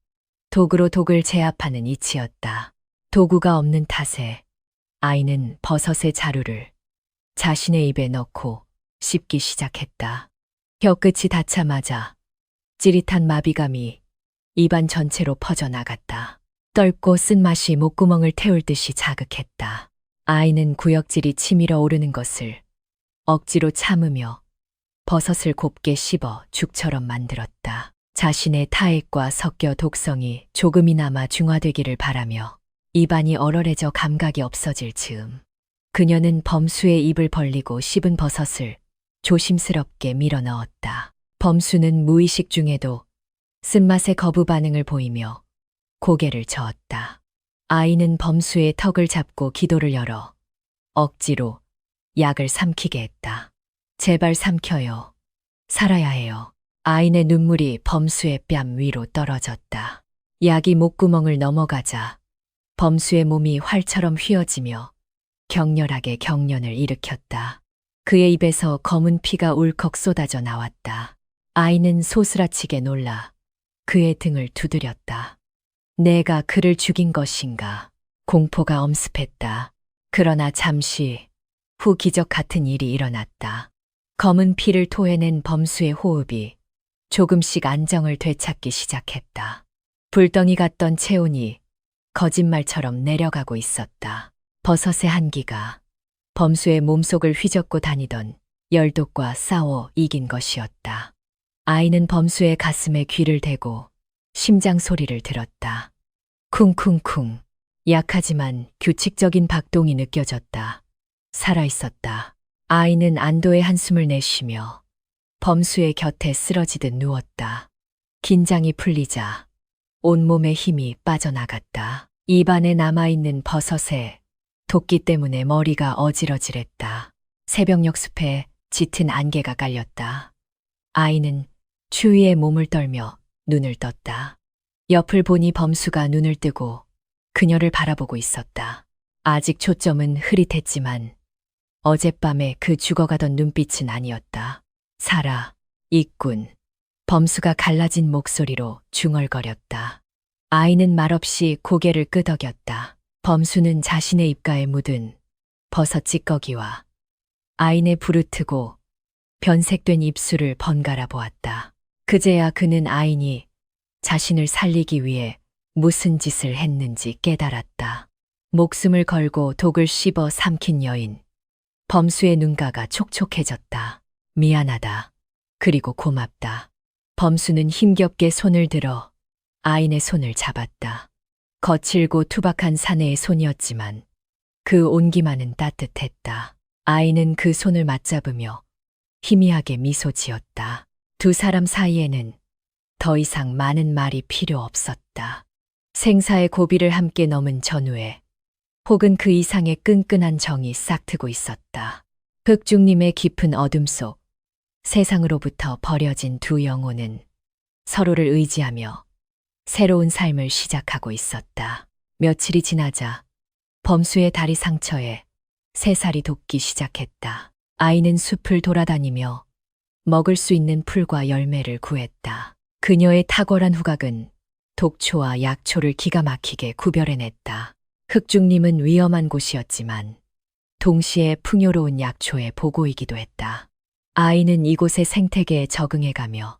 독으로 독을 제압하는 이치였다. 도구가 없는 탓에 아이는 버섯의 자루를 자신의 입에 넣고 씹기 시작했다. 혀끝이 닿자마자 찌릿한 마비감이 입안 전체로 퍼져나갔다. 떫고 쓴맛이 목구멍을 태울 듯이 자극했다. 아이는 구역질이 치밀어 오르는 것을 억지로 참으며 버섯을 곱게 씹어 죽처럼 만들었다. 자신의 타액과 섞여 독성이 조금이나마 중화되기를 바라며 입안이 얼얼해져 감각이 없어질 즈음 그녀는 범수의 입을 벌리고 씹은 버섯을 조심스럽게 밀어 넣었다. 범수는 무의식 중에도 쓴맛의 거부 반응을 보이며 고개를 저었다. 아이는 범수의 턱을 잡고 기도를 열어 억지로 약을 삼키게 했다. 제발 삼켜요. 살아야 해요. 아인의 눈물이 범수의 뺨 위로 떨어졌다. 약이 목구멍을 넘어가자 범수의 몸이 활처럼 휘어지며 격렬하게 경련을 일으켰다. 그의 입에서 검은 피가 울컥 쏟아져 나왔다. 아이는 소스라치게 놀라 그의 등을 두드렸다. 내가 그를 죽인 것인가? 공포가 엄습했다. 그러나 잠시 후 기적 같은 일이 일어났다. 검은 피를 토해낸 범수의 호흡이 조금씩 안정을 되찾기 시작했다. 불덩이 같던 체온이 거짓말처럼 내려가고 있었다. 버섯의 한기가 범수의 몸속을 휘젓고 다니던 열독과 싸워 이긴 것이었다. 아이는 범수의 가슴에 귀를 대고 심장 소리를 들었다. 쿵쿵쿵. 약하지만 규칙적인 박동이 느껴졌다. 살아있었다. 아이는 안도의 한숨을 내쉬며 범수의 곁에 쓰러지듯 누웠다. 긴장이 풀리자 온몸에 힘이 빠져나갔다. 입안에 남아있는 버섯에 도끼 때문에 머리가 어지러질했다. 새벽녘 숲에 짙은 안개가 깔렸다. 아이는 추위에 몸을 떨며 눈을 떴다. 옆을 보니 범수가 눈을 뜨고 그녀를 바라보고 있었다. 아직 초점은 흐릿했지만 어젯밤에 그 죽어가던 눈빛은 아니었다. 살아, 있군. 범수가 갈라진 목소리로 중얼거렸다. 아이는 말없이 고개를 끄덕였다. 범수는 자신의 입가에 묻은 버섯 찌꺼기와 아인의 부르트고 변색된 입술을 번갈아 보았다. 그제야 그는 아인이 자신을 살리기 위해 무슨 짓을 했는지 깨달았다. 목숨을 걸고 독을 씹어 삼킨 여인. 범수의 눈가가 촉촉해졌다. 미안하다. 그리고 고맙다. 범수는 힘겹게 손을 들어 아인의 손을 잡았다. 거칠고 투박한 사내의 손이었지만 그 온기만은 따뜻했다. 아인은 그 손을 맞잡으며 희미하게 미소 지었다. 두 사람 사이에는 더 이상 많은 말이 필요 없었다. 생사의 고비를 함께 넘은 전후에 혹은 그 이상의 끈끈한 정이 싹트고 있었다. 흑중님의 깊은 어둠 속 세상으로부터 버려진 두 영혼은 서로를 의지하며 새로운 삶을 시작하고 있었다. 며칠이 지나자 범수의 다리 상처에 새살이 돋기 시작했다. 아이는 숲을 돌아다니며 먹을 수 있는 풀과 열매를 구했다. 그녀의 탁월한 후각은 독초와 약초를 기가 막히게 구별해냈다. 흑중림은 위험한 곳이었지만 동시에 풍요로운 약초의 보고이기도 했다. 아이는 이곳의 생태계에 적응해가며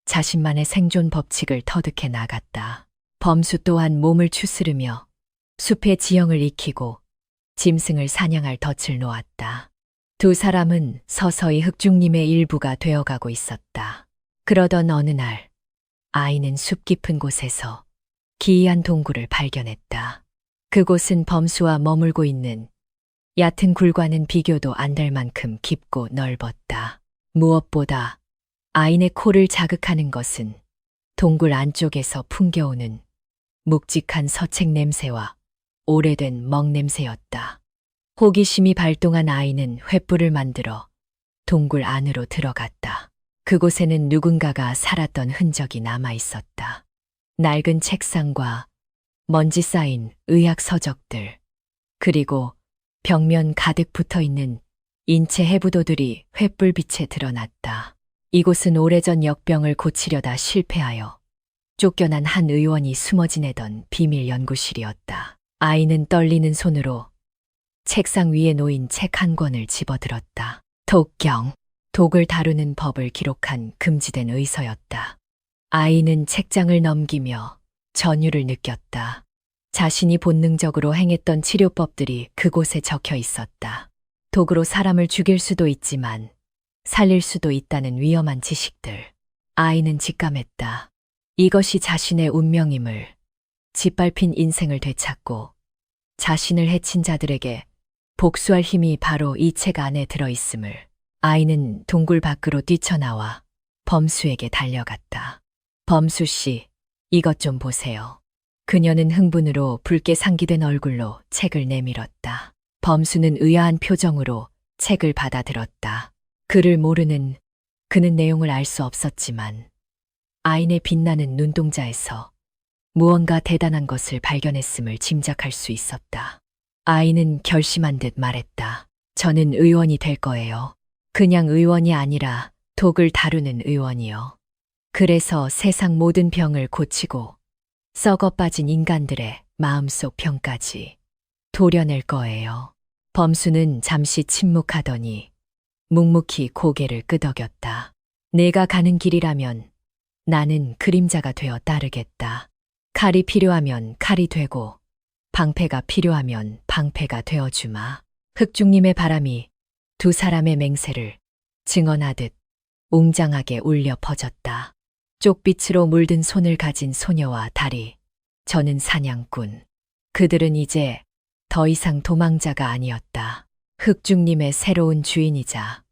자신만의 생존 법칙을 터득해 나갔다. 범수 또한 몸을 추스르며 숲의 지형을 익히고 짐승을 사냥할 덫을 놓았다. 두 사람은 서서히 흑중림의 일부가 되어가고 있었다. 그러던 어느 날 아이는 숲 깊은 곳에서 기이한 동굴을 발견했다. 그곳은 범수와 머물고 있는 얕은 굴과는 비교도 안 될 만큼 깊고 넓었다. 무엇보다 아인의 코를 자극하는 것은 동굴 안쪽에서 풍겨오는 묵직한 서책 냄새와 오래된 먹 냄새였다. 호기심이 발동한 아이는 횃불을 만들어 동굴 안으로 들어갔다. 그곳에는 누군가가 살았던 흔적이 남아 있었다. 낡은 책상과 먼지 쌓인 의학 서적들, 그리고 벽면 가득 붙어 있는 인체 해부도들이 횃불빛에 드러났다. 이곳은 오래전 역병을 고치려다 실패하여 쫓겨난 한 의원이 숨어 지내던 비밀 연구실이었다. 아이는 떨리는 손으로 책상 위에 놓인 책 한 권을 집어들었다. 독경, 독을 다루는 법을 기록한 금지된 의서였다. 아이는 책장을 넘기며 전율을 느꼈다. 자신이 본능적으로 행했던 치료법들이 그곳에 적혀 있었다. 독으로 사람을 죽일 수도 있지만 살릴 수도 있다는 위험한 지식들. 아이는 직감했다. 이것이 자신의 운명임을, 짓밟힌 인생을 되찾고 자신을 해친 자들에게 복수할 힘이 바로 이 책 안에 들어있음을. 아이는 동굴 밖으로 뛰쳐나와 범수에게 달려갔다. 범수 씨, 이것 좀 보세요. 그녀는 흥분으로 붉게 상기된 얼굴로 책을 내밀었다. 범수는 의아한 표정으로 책을 받아들었다. 그를 모르는 그는 내용을 알 수 없었지만 아인의 빛나는 눈동자에서 무언가 대단한 것을 발견했음을 짐작할 수 있었다. 아인은 결심한 듯 말했다. 저는 의원이 될 거예요. 그냥 의원이 아니라 독을 다루는 의원이요. 그래서 세상 모든 병을 고치고 썩어 빠진 인간들의 마음속 병까지 도려낼 거예요. 범수는 잠시 침묵하더니 묵묵히 고개를 끄덕였다. 내가 가는 길이라면 나는 그림자가 되어 따르겠다. 칼이 필요하면 칼이 되고 방패가 필요하면 방패가 되어주마. 흑중님의 바람이 두 사람의 맹세를 증언하듯 웅장하게 울려 퍼졌다. 쪽빛으로 물든 손을 가진 소녀와 다리, 저는 사냥꾼. 그들은 이제 더 이상 도망자가 아니었다. 흑중님의 새로운 주인이자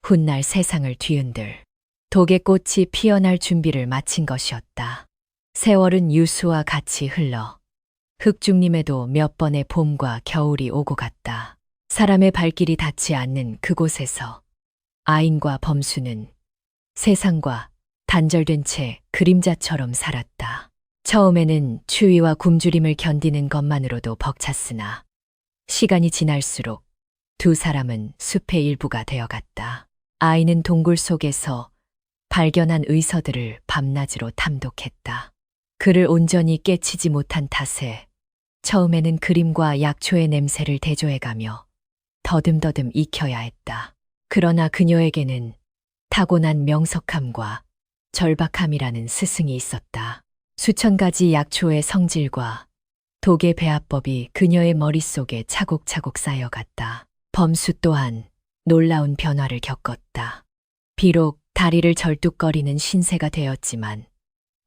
훗날 세상을 뒤흔들 독의 꽃이 피어날 준비를 마친 것이었다. 세월은 유수와 같이 흘러 흑중님에도 몇 번의 봄과 겨울이 오고 갔다. 사람의 발길이 닿지 않는 그곳에서 아인과 범수는 세상과 단절된 채 그림자처럼 살았다. 처음에는 추위와 굶주림을 견디는 것만으로도 벅찼으나 시간이 지날수록 두 사람은 숲의 일부가 되어갔다. 아이는 동굴 속에서 발견한 의서들을 밤낮으로 탐독했다. 그를 온전히 깨치지 못한 탓에 처음에는 그림과 약초의 냄새를 대조해가며 더듬더듬 익혀야 했다. 그러나 그녀에게는 타고난 명석함과 절박함이라는 스승이 있었다. 수천 가지 약초의 성질과 독의 배합법이 그녀의 머릿속에 차곡차곡 쌓여갔다. 범수 또한 놀라운 변화를 겪었다. 비록 다리를 절뚝거리는 신세가 되었지만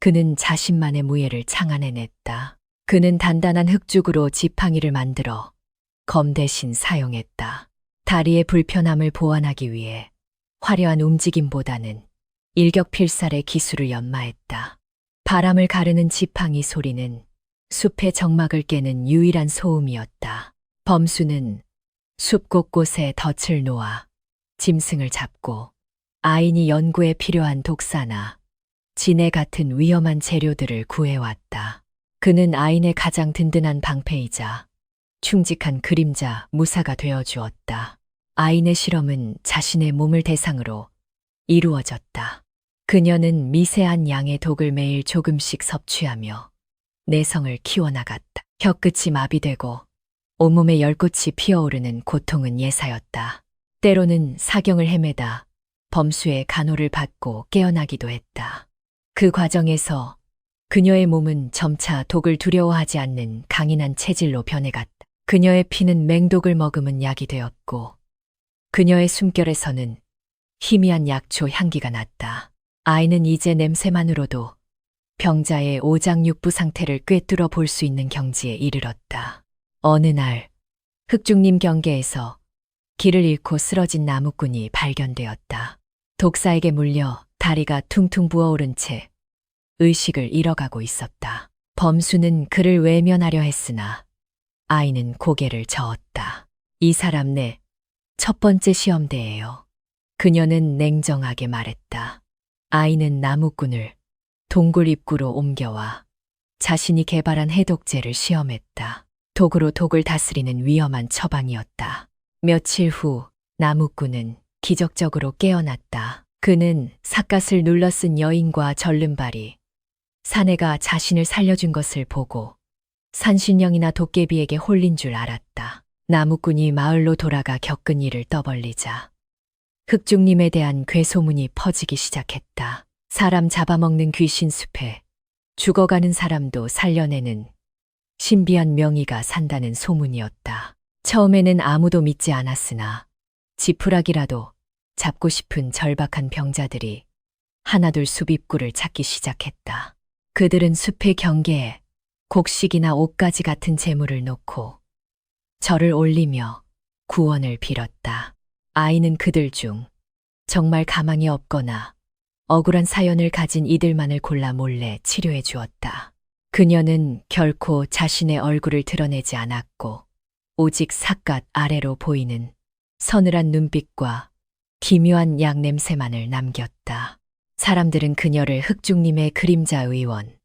그는 자신만의 무예를 창안해냈다. 그는 단단한 흙죽으로 지팡이를 만들어 검 대신 사용했다. 다리의 불편함을 보완하기 위해 화려한 움직임보다는 일격필살의 기술을 연마했다. 바람을 가르는 지팡이 소리는 숲의 정막을 깨는 유일한 소음이었다. 범수는 숲 곳곳에 덫을 놓아 짐승을 잡고 아인이 연구에 필요한 독사나 진해 같은 위험한 재료들을 구해왔다. 그는 아인의 가장 든든한 방패이자 충직한 그림자 무사가 되어주었다. 아인의 실험은 자신의 몸을 대상으로 이루어졌다. 그녀는 미세한 양의 독을 매일 조금씩 섭취하며 내성을 키워나갔다. 혀끝이 마비되고 온몸에 열꽃이 피어오르는 고통은 예사였다. 때로는 사경을 헤매다 범수의 간호를 받고 깨어나기도 했다. 그 과정에서 그녀의 몸은 점차 독을 두려워하지 않는 강인한 체질로 변해갔다. 그녀의 피는 맹독을 머금은 약이 되었고 그녀의 숨결에서는 희미한 약초 향기가 났다. 아이는 이제 냄새만으로도 병자의 오장육부 상태를 꿰뚫어 볼 수 있는 경지에 이르렀다. 어느 날 흑중림 경계에서 길을 잃고 쓰러진 나무꾼이 발견되었다. 독사에게 물려 다리가 퉁퉁 부어오른 채 의식을 잃어가고 있었다. 범수는 그를 외면하려 했으나 아이는 고개를 저었다. 이 사람 내 첫 번째 시험대예요. 그녀는 냉정하게 말했다. 아이는 나무꾼을 동굴 입구로 옮겨와 자신이 개발한 해독제를 시험했다. 독으로 독을 다스리는 위험한 처방이었다. 며칠 후 나무꾼은 기적적으로 깨어났다. 그는 삿갓을 눌러 쓴 여인과 절름발이 사내가 자신을 살려준 것을 보고 산신령이나 도깨비에게 홀린 줄 알았다. 나무꾼이 마을로 돌아가 겪은 일을 떠벌리자 흑중님에 대한 괴소문이 퍼지기 시작했다. 사람 잡아먹는 귀신 숲에 죽어가는 사람도 살려내는 신비한 명의가 산다는 소문이었다. 처음에는 아무도 믿지 않았으나 지푸라기라도 잡고 싶은 절박한 병자들이 하나둘 숲 입구를 찾기 시작했다. 그들은 숲의 경계에 곡식이나 옷가지 같은 재물을 놓고 절을 올리며 구원을 빌었다. 아이는 그들 중 정말 가망이 없거나 억울한 사연을 가진 이들만을 골라 몰래 치료해 주었다. 그녀는 결코 자신의 얼굴을 드러내지 않았고 오직 삿갓 아래로 보이는 서늘한 눈빛과 기묘한 약 냄새만을 남겼다. 사람들은 그녀를 흑중님의 그림자 의원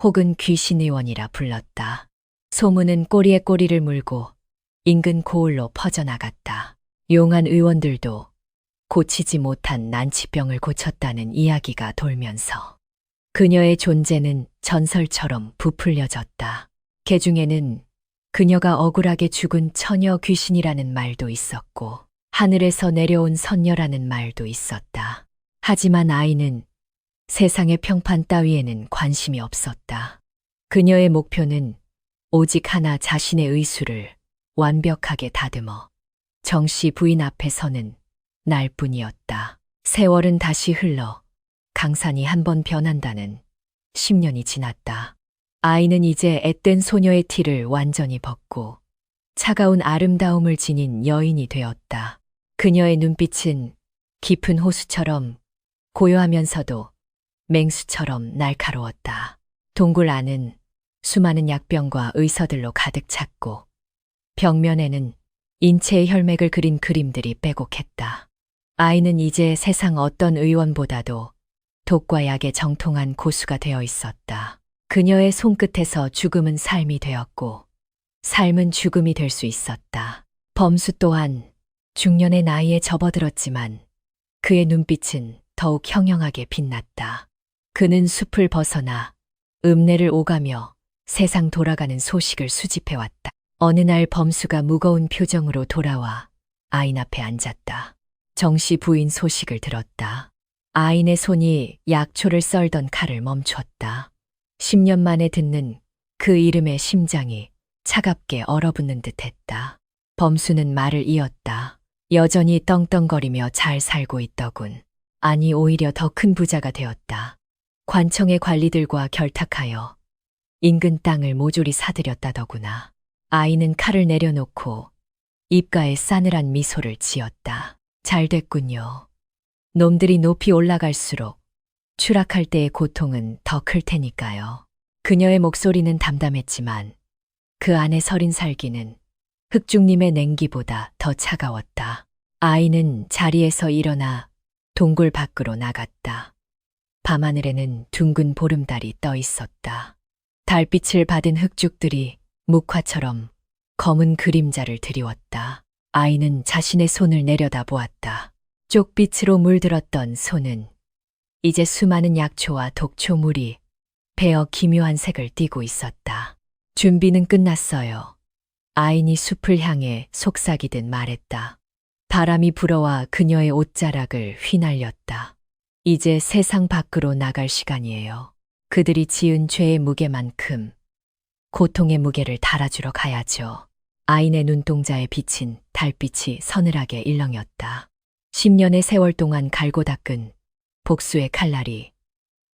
혹은 귀신 의원이라 불렀다. 소문은 꼬리에 꼬리를 물고 인근 고을로 퍼져나갔다. 용한 의원들도 고치지 못한 난치병을 고쳤다는 이야기가 돌면서 그녀의 존재는 전설처럼 부풀려졌다. 개중에는 그녀가 억울하게 죽은 처녀 귀신이라는 말도 있었고 하늘에서 내려온 선녀라는 말도 있었다. 하지만 아이는 세상의 평판 따위에는 관심이 없었다. 그녀의 목표는 오직 하나, 자신의 의술을 완벽하게 다듬어 정씨 부인 앞에 서는 날뿐이었다. 세월은 다시 흘러 강산이 한 번 변한다는 10년이 지났다. 아이는 이제 앳된 소녀의 티를 완전히 벗고 차가운 아름다움을 지닌 여인이 되었다. 그녀의 눈빛은 깊은 호수처럼 고요하면서도 맹수처럼 날카로웠다. 동굴 안은 수많은 약병과 의서들로 가득 찼고 벽면에는 인체의 혈맥을 그린 그림들이 빼곡했다. 아이는 이제 세상 어떤 의원보다도 독과 약에 정통한 고수가 되어 있었다. 그녀의 손끝에서 죽음은 삶이 되었고 삶은 죽음이 될 수 있었다. 범수 또한 중년의 나이에 접어들었지만 그의 눈빛은 더욱 형형하게 빛났다. 그는 숲을 벗어나 읍내를 오가며 세상 돌아가는 소식을 수집해왔다. 어느 날 범수가 무거운 표정으로 돌아와 아인 앞에 앉았다. 정씨 부인 소식을 들었다. 아인의 손이 약초를 썰던 칼을 멈췄다. 10년 만에 듣는 그 이름에 심장이 차갑게 얼어붙는 듯했다. 범수는 말을 이었다. 여전히 떵떵거리며 잘 살고 있더군. 아니, 오히려 더 큰 부자가 되었다. 관청의 관리들과 결탁하여 인근 땅을 모조리 사들였다더구나. 아이는 칼을 내려놓고 입가에 싸늘한 미소를 지었다. 잘 됐군요. 놈들이 높이 올라갈수록 추락할 때의 고통은 더 클 테니까요. 그녀의 목소리는 담담했지만 그 안에 서린 살기는 흑중님의 냉기보다 더 차가웠다. 아이는 자리에서 일어나 동굴 밖으로 나갔다. 밤하늘에는 둥근 보름달이 떠 있었다. 달빛을 받은 흑죽들이 묵화처럼 검은 그림자를 드리웠다. 아이는 자신의 손을 내려다 보았다. 쪽빛으로 물들었던 손은 이제 수많은 약초와 독초물이 베어 기묘한 색을 띠고 있었다. 준비는 끝났어요. 아인이 숲을 향해 속삭이듯 말했다. 바람이 불어와 그녀의 옷자락을 휘날렸다. 이제 세상 밖으로 나갈 시간이에요. 그들이 지은 죄의 무게만큼 고통의 무게를 달아주러 가야죠. 아인의 눈동자에 비친 달빛이 서늘하게 일렁였다. 10년의 세월 동안 갈고 닦은 복수의 칼날이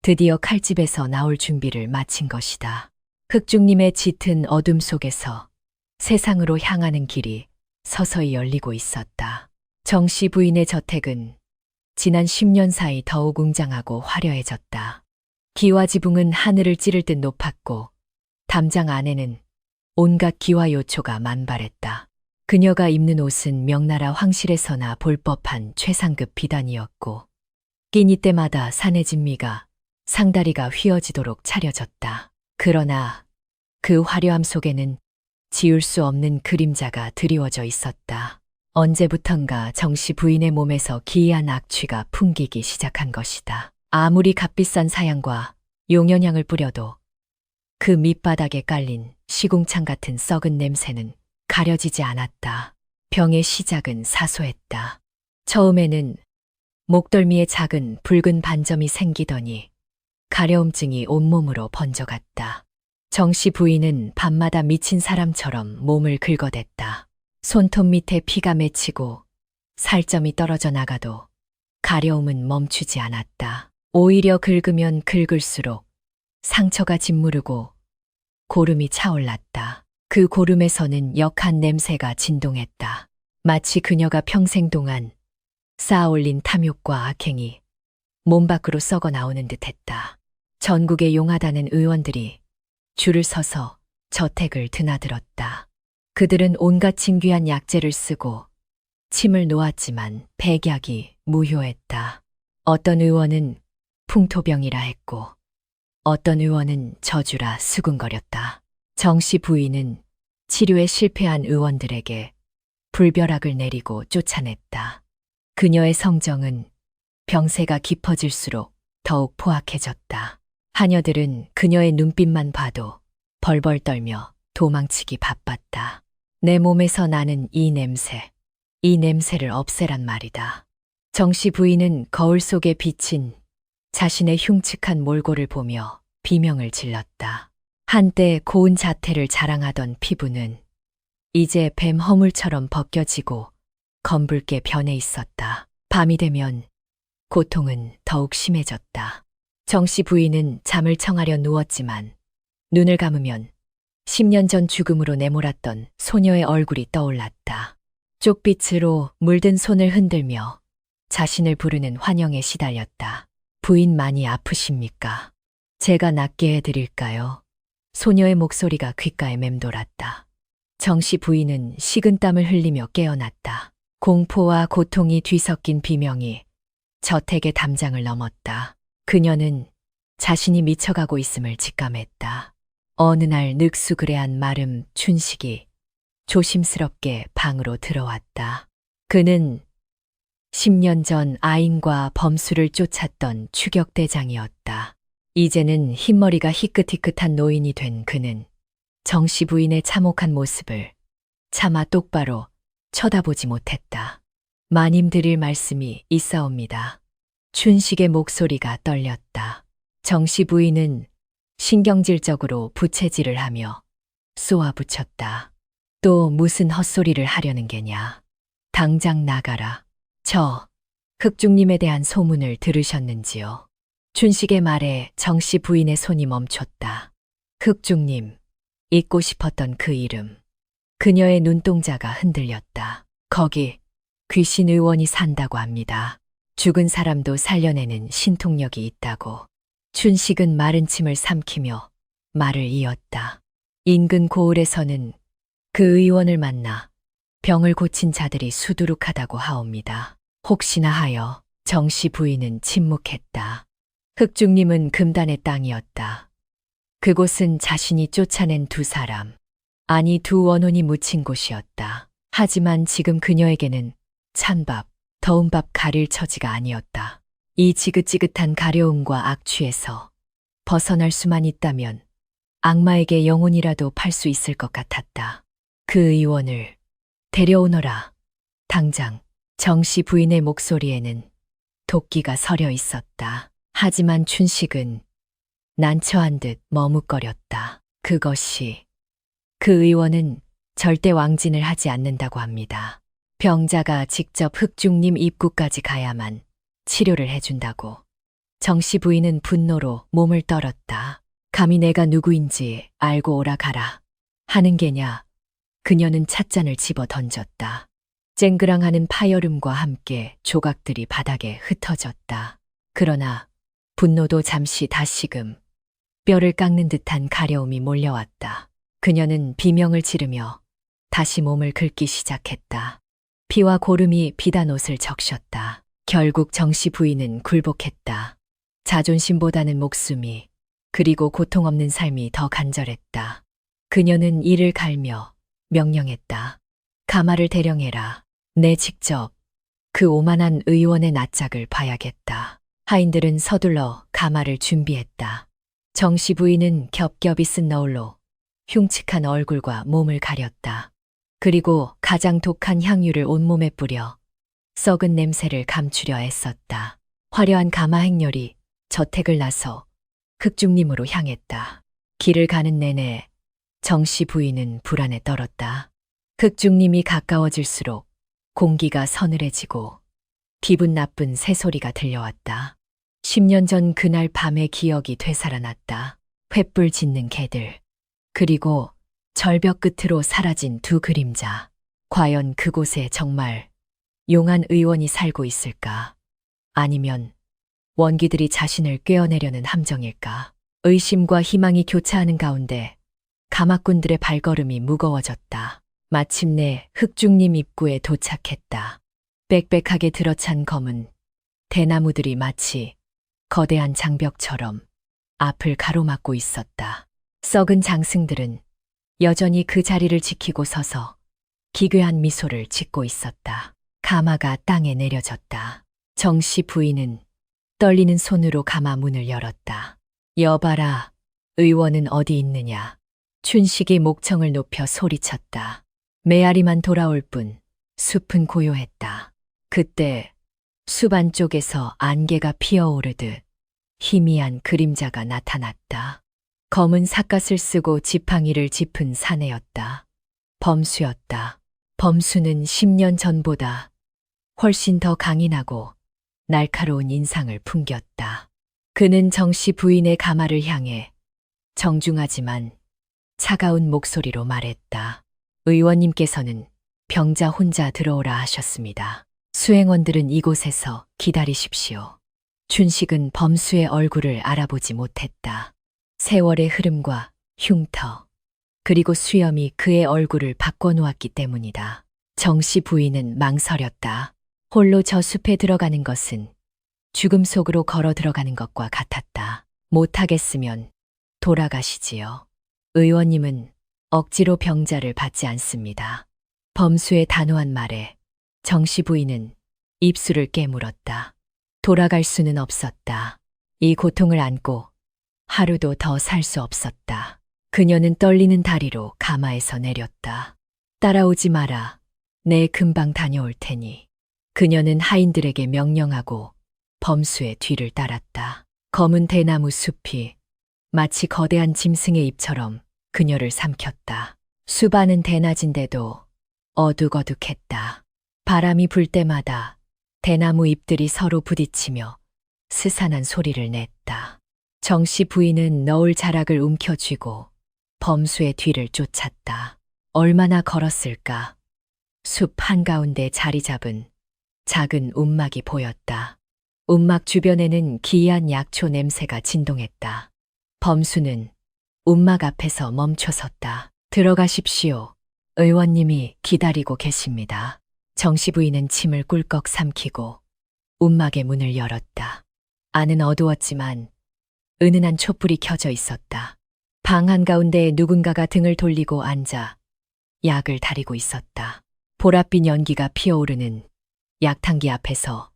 드디어 칼집에서 나올 준비를 마친 것이다. 흑중님의 짙은 어둠 속에서 세상으로 향하는 길이 서서히 열리고 있었다. 정씨 부인의 저택은 지난 10년 사이 더욱 웅장하고 화려해졌다. 기와 지붕은 하늘을 찌를 듯 높았고 담장 안에는 온갖 기와요초가 만발했다. 그녀가 입는 옷은 명나라 황실에서나 볼 법한 최상급 비단이었고 끼니 때마다 산의 진미가 상다리가 휘어지도록 차려졌다. 그러나 그 화려함 속에는 지울 수 없는 그림자가 드리워져 있었다. 언제부턴가 정씨 부인의 몸에서 기이한 악취가 풍기기 시작한 것이다. 아무리 값비싼 사양과 용연향을 뿌려도 그 밑바닥에 깔린 시궁창 같은 썩은 냄새는 가려지지 않았다. 병의 시작은 사소했다. 처음에는 목덜미에 작은 붉은 반점이 생기더니 가려움증이 온몸으로 번져갔다. 정씨 부인은 밤마다 미친 사람처럼 몸을 긁어댔다. 손톱 밑에 피가 맺히고 살점이 떨어져 나가도 가려움은 멈추지 않았다. 오히려 긁으면 긁을수록 상처가 짓무르고 고름이 차올랐다. 그 고름에서는 역한 냄새가 진동했다. 마치 그녀가 평생 동안 쌓아올린 탐욕과 악행이 몸 밖으로 썩어 나오는 듯했다. 전국의 용하다는 의원들이 줄을 서서 저택을 드나들었다. 그들은 온갖 진귀한 약재를 쓰고 침을 놓았지만 백약이 무효했다. 어떤 의원은 풍토병이라 했고 어떤 의원은 저주라 수군거렸다. 정씨 부인은 치료에 실패한 의원들에게 불벼락을 내리고 쫓아냈다. 그녀의 성정은 병세가 깊어질수록 더욱 포악해졌다. 하녀들은 그녀의 눈빛만 봐도 벌벌 떨며 도망치기 바빴다. 내 몸에서 나는 이 냄새를 없애란 말이다. 정씨 부인은 거울 속에 비친 자신의 흉측한 몰골을 보며 비명을 질렀다. 한때 고운 자태를 자랑하던 피부는 이제 뱀 허물처럼 벗겨지고 검붉게 변해 있었다. 밤이 되면 고통은 더욱 심해졌다. 정씨 부인은 잠을 청하려 누웠지만 눈을 감으면 10년 전 죽음으로 내몰았던 소녀의 얼굴이 떠올랐다. 쪽빛으로 물든 손을 흔들며 자신을 부르는 환영에 시달렸다. 부인 많이 아프십니까? 제가 낫게 해드릴까요? 소녀의 목소리가 귓가에 맴돌았다. 정씨 부인은 식은땀을 흘리며 깨어났다. 공포와 고통이 뒤섞인 비명이 저택의 담장을 넘었다. 그녀는 자신이 미쳐가고 있음을 직감했다. 어느 날 늑수그레한 마름 춘식이 조심스럽게 방으로 들어왔다. 그는 10년 전 아인과 범수를 쫓았던 추격대장이었다. 이제는 흰머리가 희끗희끗한 노인이 된 그는 정씨 부인의 참혹한 모습을 차마 똑바로 쳐다보지 못했다. 마님 드릴 말씀이 있사옵니다. 춘식의 목소리가 떨렸다. 정씨 부인은 신경질적으로 부채질을 하며 쏘아붙였다. 또 무슨 헛소리를 하려는 게냐. 당장 나가라. 저 흑중님에 대한 소문을 들으셨는지요? 춘식의 말에 정씨 부인의 손이 멈췄다. 흑중님, 잊고 싶었던 그 이름. 그녀의 눈동자가 흔들렸다. 거기 귀신 의원이 산다고 합니다. 죽은 사람도 살려내는 신통력이 있다고. 춘식은 마른 침을 삼키며 말을 이었다. 인근 고을에서는 그 의원을 만나 병을 고친 자들이 수두룩하다고 하옵니다. 혹시나 하여 정씨 부인은 침묵했다. 흑중님은 금단의 땅이었다. 그곳은 자신이 쫓아낸 두 사람, 아니 두 원혼이 묻힌 곳이었다. 하지만 지금 그녀에게는 찬밥, 더운 밥 가릴 처지가 아니었다. 이 지긋지긋한 가려움과 악취에서 벗어날 수만 있다면 악마에게 영혼이라도 팔 수 있을 것 같았다. 그 의원을 데려오너라. 당장. 정씨 부인의 목소리에는 도끼가 서려 있었다. 하지만 춘식은 난처한 듯 머뭇거렸다. 그것이 그 의원은 절대 왕진을 하지 않는다고 합니다. 병자가 직접 흑중님 입구까지 가야만 치료를 해준다고. 정씨 부인은 분노로 몸을 떨었다. 감히 내가 누구인지 알고 오라 가라. 하는 게냐. 그녀는 찻잔을 집어 던졌다. 쨍그랑하는 파열음과 함께 조각들이 바닥에 흩어졌다. 그러나 분노도 잠시 다시금 뼈를 깎는 듯한 가려움이 몰려왔다. 그녀는 비명을 지르며 다시 몸을 긁기 시작했다. 피와 고름이 비단 옷을 적셨다. 결국 정씨 부인은 굴복했다. 자존심보다는 목숨이, 그리고 고통 없는 삶이 더 간절했다. 그녀는 이를 갈며 명령했다. 가마를 대령해라. 내 직접 그 오만한 의원의 낯짝을 봐야겠다. 하인들은 서둘러 가마를 준비했다. 정씨 부인은 겹겹이 쓴 너울로 흉측한 얼굴과 몸을 가렸다. 그리고 가장 독한 향유를 온몸에 뿌려 썩은 냄새를 감추려 애썼다. 화려한 가마 행렬이 저택을 나서 흑중님으로 향했다. 길을 가는 내내 정씨 부인은 불안에 떨었다. 흑중님이 가까워질수록 공기가 서늘해지고 기분 나쁜 새소리가 들려왔다. 10년 전 그날 밤의 기억이 되살아났다. 횃불 짓는 개들, 그리고 절벽 끝으로 사라진 두 그림자. 과연 그곳에 정말 용한 의원이 살고 있을까? 아니면 원기들이 자신을 꿰어내려는 함정일까? 의심과 희망이 교차하는 가운데 가마꾼들의 발걸음이 무거워졌다. 마침내 흑중림 입구에 도착했다. 빽빽하게 들어찬 검은 대나무들이 마치 거대한 장벽처럼 앞을 가로막고 있었다. 썩은 장승들은 여전히 그 자리를 지키고 서서 기괴한 미소를 짓고 있었다. 가마가 땅에 내려졌다. 정씨 부인은 떨리는 손으로 가마 문을 열었다. 여봐라, 의원은 어디 있느냐. 춘식이 목청을 높여 소리쳤다. 메아리만 돌아올 뿐 숲은 고요했다. 그때 숲 안쪽에서 안개가 피어오르듯 희미한 그림자가 나타났다. 검은 삿갓을 쓰고 지팡이를 짚은 사내였다. 범수였다. 범수는 10년 전보다 훨씬 더 강인하고 날카로운 인상을 풍겼다. 그는 정씨 부인의 가마를 향해 정중하지만 차가운 목소리로 말했다. 의원님께서는 병자 혼자 들어오라 하셨습니다. 수행원들은 이곳에서 기다리십시오. 춘식은 범수의 얼굴을 알아보지 못했다. 세월의 흐름과 흉터, 그리고 수염이 그의 얼굴을 바꿔놓았기 때문이다. 정씨 부인은 망설였다. 홀로 저 숲에 들어가는 것은 죽음 속으로 걸어 들어가는 것과 같았다. 못하겠으면 돌아가시지요. 의원님은 억지로 병자를 받지 않습니다. 범수의 단호한 말에 정씨 부인은 입술을 깨물었다. 돌아갈 수는 없었다. 이 고통을 안고 하루도 더 살 수 없었다. 그녀는 떨리는 다리로 가마에서 내렸다. 따라오지 마라. 내 금방 다녀올 테니. 그녀는 하인들에게 명령하고 범수의 뒤를 따랐다. 검은 대나무 숲이 마치 거대한 짐승의 입처럼 그녀를 삼켰다. 숲안은 대낮인데도 어둑어둑했다. 바람이 불 때마다 대나무 잎들이 서로 부딪히며 스산한 소리를 냈다. 정씨 부인은 너울 자락을 움켜쥐고 범수의 뒤를 쫓았다. 얼마나 걸었을까? 숲 한가운데 자리 잡은 작은 움막이 보였다. 움막 주변에는 기이한 약초 냄새가 진동했다. 범수는 움막 앞에서 멈춰 섰다. 들어가십시오. 의원님이 기다리고 계십니다. 정씨 부인은 침을 꿀꺽 삼키고 움막의 문을 열었다. 안은 어두웠지만 은은한 촛불이 켜져 있었다. 방 한가운데에 누군가가 등을 돌리고 앉아 약을 다리고 있었다. 보랏빛 연기가 피어오르는 약탕기 앞에서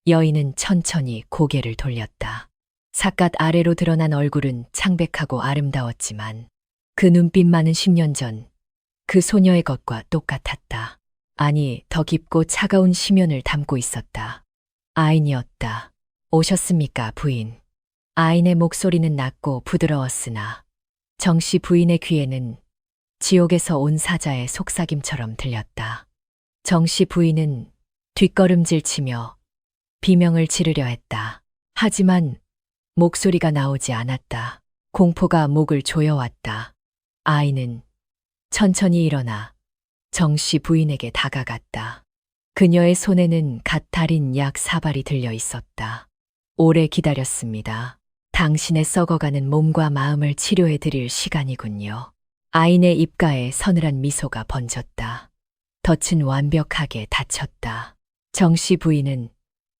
여인은 천천히 고개를 돌렸다. 삿갓 아래로 드러난 얼굴은 창백하고 아름다웠지만 그 눈빛만은 10년 전 그 소녀의 것과 똑같았다. 아니, 더 깊고 차가운 심연을 담고 있었다. 아인이었다. 오셨습니까, 부인? 아인의 목소리는 낮고 부드러웠으나 정씨 부인의 귀에는 지옥에서 온 사자의 속삭임처럼 들렸다. 정씨 부인은 뒷걸음질치며 비명을 지르려 했다. 하지만 목소리가 나오지 않았다. 공포가 목을 조여왔다. 아인은 천천히 일어나 정씨 부인에게 다가갔다. 그녀의 손에는 갓 달인 약 사발이 들려 있었다. 오래 기다렸습니다. 당신의 썩어가는 몸과 마음을 치료해 드릴 시간이군요. 아인의 입가에 서늘한 미소가 번졌다. 덫은 완벽하게 닫혔다. 정씨 부인은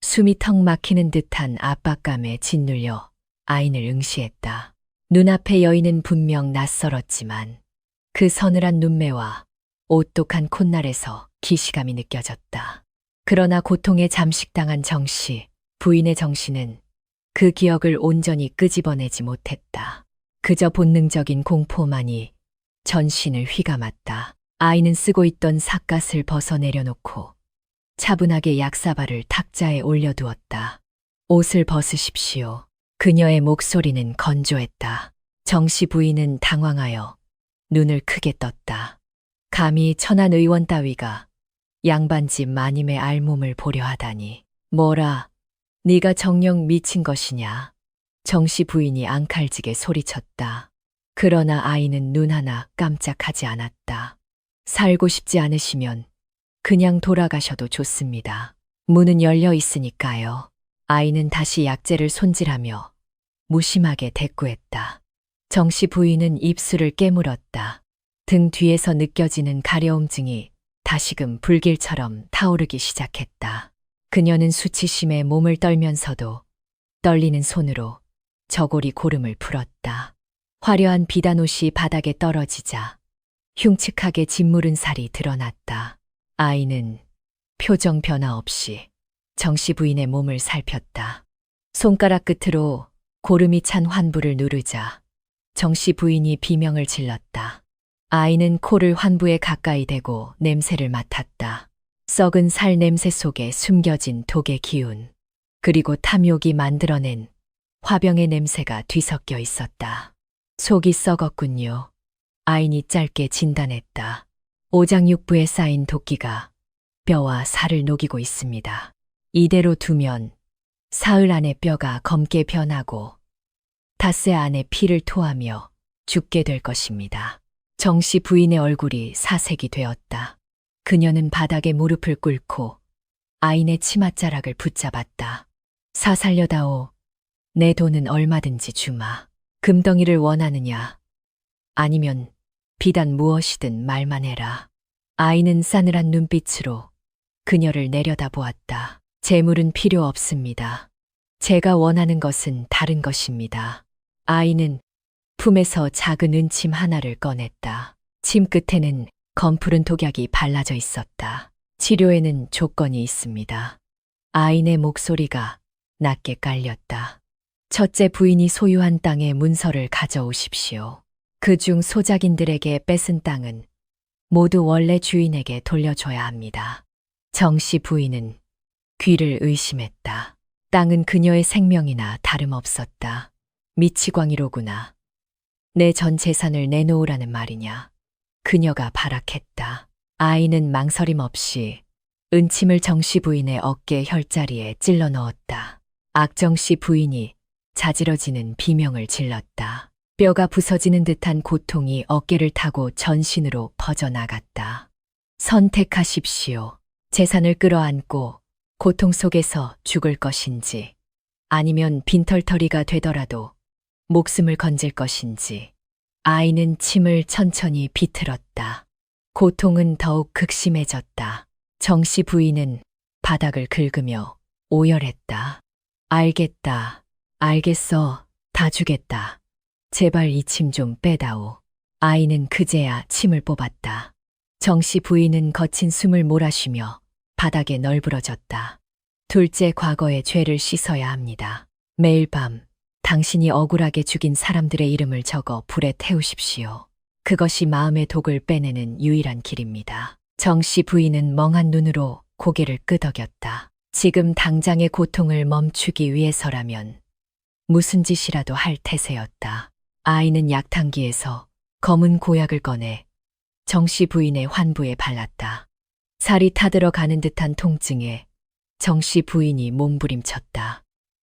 숨이 턱 막히는 듯한 압박감에 짓눌려 아인을 응시했다. 눈앞의 여인은 분명 낯설었지만 그 서늘한 눈매와 오똑한 콧날에서 기시감이 느껴졌다. 그러나 고통에 잠식당한 정씨 부인의 정신은 그 기억을 온전히 끄집어내지 못했다. 그저 본능적인 공포만이 전신을 휘감았다. 아이는 쓰고 있던 삿갓을 벗어내려놓고 차분하게 약사발을 탁자에 올려두었다. 옷을 벗으십시오. 그녀의 목소리는 건조했다. 정씨 부인은 당황하여 눈을 크게 떴다. 감히 천한 의원 따위가 양반집 마님의 알몸을 보려 하다니. 뭐라, 네가 정녕 미친 것이냐. 정씨 부인이 앙칼지게 소리쳤다. 그러나 아이는 눈 하나 깜짝하지 않았다. 살고 싶지 않으시면 그냥 돌아가셔도 좋습니다. 문은 열려 있으니까요. 아이는 다시 약재를 손질하며 무심하게 대꾸했다. 정씨 부인은 입술을 깨물었다. 등 뒤에서 느껴지는 가려움증이 다시금 불길처럼 타오르기 시작했다. 그녀는 수치심에 몸을 떨면서도 떨리는 손으로 저고리 고름을 풀었다. 화려한 비단옷이 바닥에 떨어지자 흉측하게 짓무른 살이 드러났다. 아이는 표정 변화 없이 정씨 부인의 몸을 살폈다. 손가락 끝으로 고름이 찬 환부를 누르자 정씨 부인이 비명을 질렀다. 아이는 코를 환부에 가까이 대고 냄새를 맡았다. 썩은 살 냄새 속에 숨겨진 독의 기운, 그리고 탐욕이 만들어낸 화병의 냄새가 뒤섞여 있었다. 속이 썩었군요. 아인이 짧게 진단했다. 오장육부에 쌓인 도끼가 뼈와 살을 녹이고 있습니다. 이대로 두면 사흘 안에 뼈가 검게 변하고 닷새 안에 피를 토하며 죽게 될 것입니다. 정씨 부인의 얼굴이 사색이 되었다. 그녀는 바닥에 무릎을 꿇고 아인의 치맛자락을 붙잡았다. 사살려다오. 내 돈은 얼마든지 주마. 금덩이를 원하느냐? 아니면 비단 무엇이든 말만 해라. 아이는 싸늘한 눈빛으로 그녀를 내려다보았다. 재물은 필요 없습니다. 제가 원하는 것은 다른 것입니다. 아이는 품에서 작은 은침 하나를 꺼냈다. 침 끝에는 검푸른 독약이 발라져 있었다. 치료에는 조건이 있습니다. 아인의 목소리가 낮게 깔렸다. 첫째 부인이 소유한 땅의 문서를 가져오십시오. 그중 소작인들에게 뺏은 땅은 모두 원래 주인에게 돌려줘야 합니다. 정씨 부인은 귀를 의심했다. 땅은 그녀의 생명이나 다름없었다. 미치광이로구나. 내 전 재산을 내놓으라는 말이냐. 그녀가 발악했다. 아이는 망설임 없이 은침을 정씨 부인의 어깨 혈자리에 찔러 넣었다. 악정씨 부인이 자지러지는 비명을 질렀다. 뼈가 부서지는 듯한 고통이 어깨를 타고 전신으로 퍼져나갔다. 선택하십시오. 재산을 끌어안고 고통 속에서 죽을 것인지, 아니면 빈털터리가 되더라도 목숨을 건질 것인지. 아이는 침을 천천히 비틀었다. 고통은 더욱 극심해졌다. 정씨 부인은 바닥을 긁으며 오열했다. 알겠다. 알겠어. 다 주겠다. 제발 이 침 좀 빼다오. 아이는 그제야 침을 뽑았다. 정씨 부인은 거친 숨을 몰아쉬며 바닥에 널브러졌다. 둘째, 과거의 죄를 씻어야 합니다. 매일 밤 당신이 억울하게 죽인 사람들의 이름을 적어 불에 태우십시오. 그것이 마음의 독을 빼내는 유일한 길입니다. 정씨 부인은 멍한 눈으로 고개를 끄덕였다. 지금 당장의 고통을 멈추기 위해서라면 무슨 짓이라도 할 태세였다. 아이는 약탕기에서 검은 고약을 꺼내 정씨 부인의 환부에 발랐다. 살이 타들어가는 듯한 통증에 정씨 부인이 몸부림쳤다.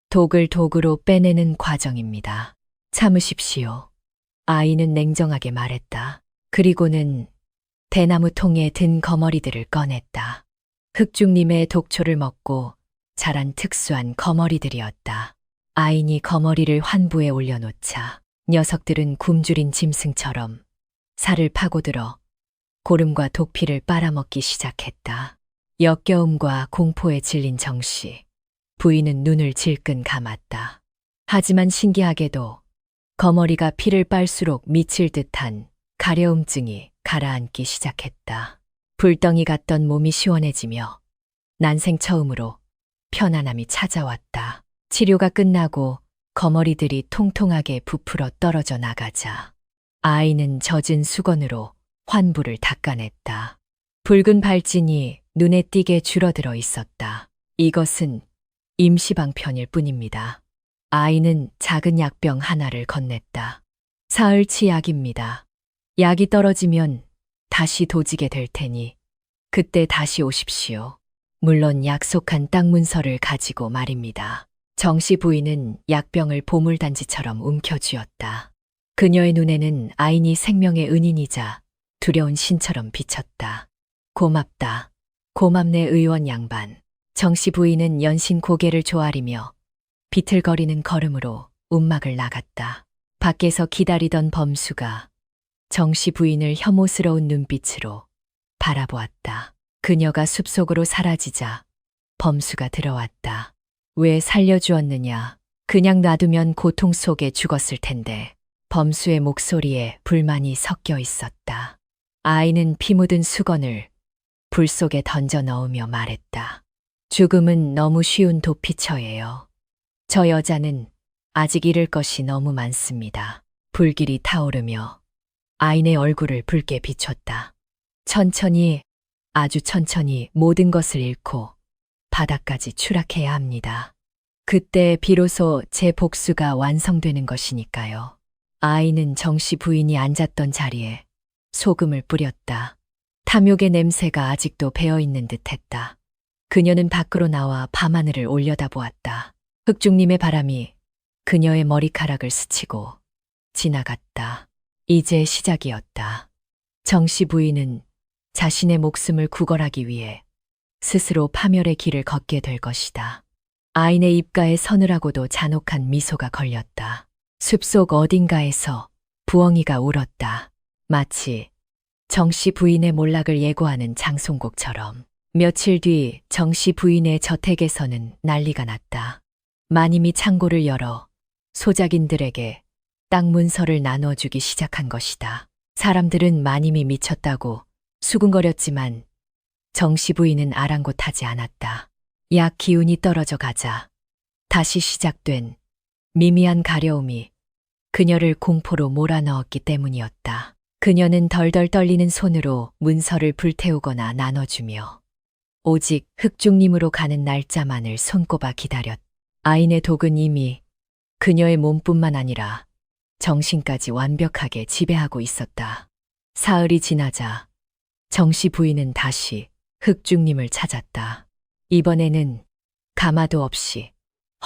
독을 독으로 빼내는 과정입니다. 참으십시오. 아이는 냉정하게 말했다. 그리고는 대나무 통에 든 거머리들을 꺼냈다. 흑중님의 독초를 먹고 자란 특수한 거머리들이었다. 아인이 거머리를 환부에 올려놓자 녀석들은 굶주린 짐승처럼 살을 파고들어 고름과 독피를 빨아먹기 시작했다. 역겨움과 공포에 질린 정씨 부인은 눈을 질끈 감았다. 하지만 신기하게도 거머리가 피를 빨수록 미칠 듯한 가려움증이 가라앉기 시작했다. 불덩이 같던 몸이 시원해지며 난생 처음으로 편안함이 찾아왔다. 치료가 끝나고 거머리들이 통통하게 부풀어 떨어져 나가자 아이는 젖은 수건으로 환부를 닦아냈다. 붉은 발진이 눈에 띄게 줄어들어 있었다. 이것은 임시방편일 뿐입니다. 아이는 작은 약병 하나를 건넸다. 사흘치 약입니다. 약이 떨어지면 다시 도지게 될 테니 그때 다시 오십시오. 물론 약속한 땅 문서를 가지고 말입니다. 정씨 부인은 약병을 보물단지처럼 움켜쥐었다. 그녀의 눈에는 아인이 생명의 은인이자 두려운 신처럼 비쳤다. 고맙다. 고맙네 의원 양반. 정씨 부인은 연신 고개를 조아리며 비틀거리는 걸음으로 움막을 나갔다. 밖에서 기다리던 범수가 정씨 부인을 혐오스러운 눈빛으로 바라보았다. 그녀가 숲속으로 사라지자 범수가 들어왔다. 왜 살려주었느냐? 그냥 놔두면 고통 속에 죽었을 텐데. 범수의 목소리에 불만이 섞여 있었다. 아이는 피 묻은 수건을 불 속에 던져 넣으며 말했다. 죽음은 너무 쉬운 도피처예요. 저 여자는 아직 잃을 것이 너무 많습니다. 불길이 타오르며 아인의 얼굴을 붉게 비췄다. 천천히, 아주 천천히 모든 것을 잃고 바닥까지 추락해야 합니다. 그때 비로소 제 복수가 완성되는 것이니까요. 아이는 정씨 부인이 앉았던 자리에 소금을 뿌렸다. 탐욕의 냄새가 아직도 배어있는 듯했다. 그녀는 밖으로 나와 밤하늘을 올려다보았다. 흑중님의 바람이 그녀의 머리카락을 스치고 지나갔다. 이제 시작이었다. 정씨 부인은 자신의 목숨을 구걸하기 위해 스스로 파멸의 길을 걷게 될 것이다. 아인의 입가에 서늘하고도 잔혹한 미소가 걸렸다. 숲속 어딘가에서 부엉이가 울었다. 마치 정씨 부인의 몰락을 예고하는 장송곡처럼. 며칠 뒤 정씨 부인의 저택에서는 난리가 났다. 마님이 창고를 열어 소작인들에게 땅 문서를 나눠주기 시작한 것이다. 사람들은 마님이 미쳤다고 수군거렸지만 정씨 부인은 아랑곳하지 않았다. 약 기운이 떨어져 가자 다시 시작된 미미한 가려움이 그녀를 공포로 몰아넣었기 때문이었다. 그녀는 덜덜 떨리는 손으로 문서를 불태우거나 나눠주며 오직 흑중님으로 가는 날짜만을 손꼽아 기다렸다. 아인의 독은 이미 그녀의 몸뿐만 아니라 정신까지 완벽하게 지배하고 있었다. 사흘이 지나자 정씨 부인은 다시 흑중님을 찾았다. 이번에는 가마도 없이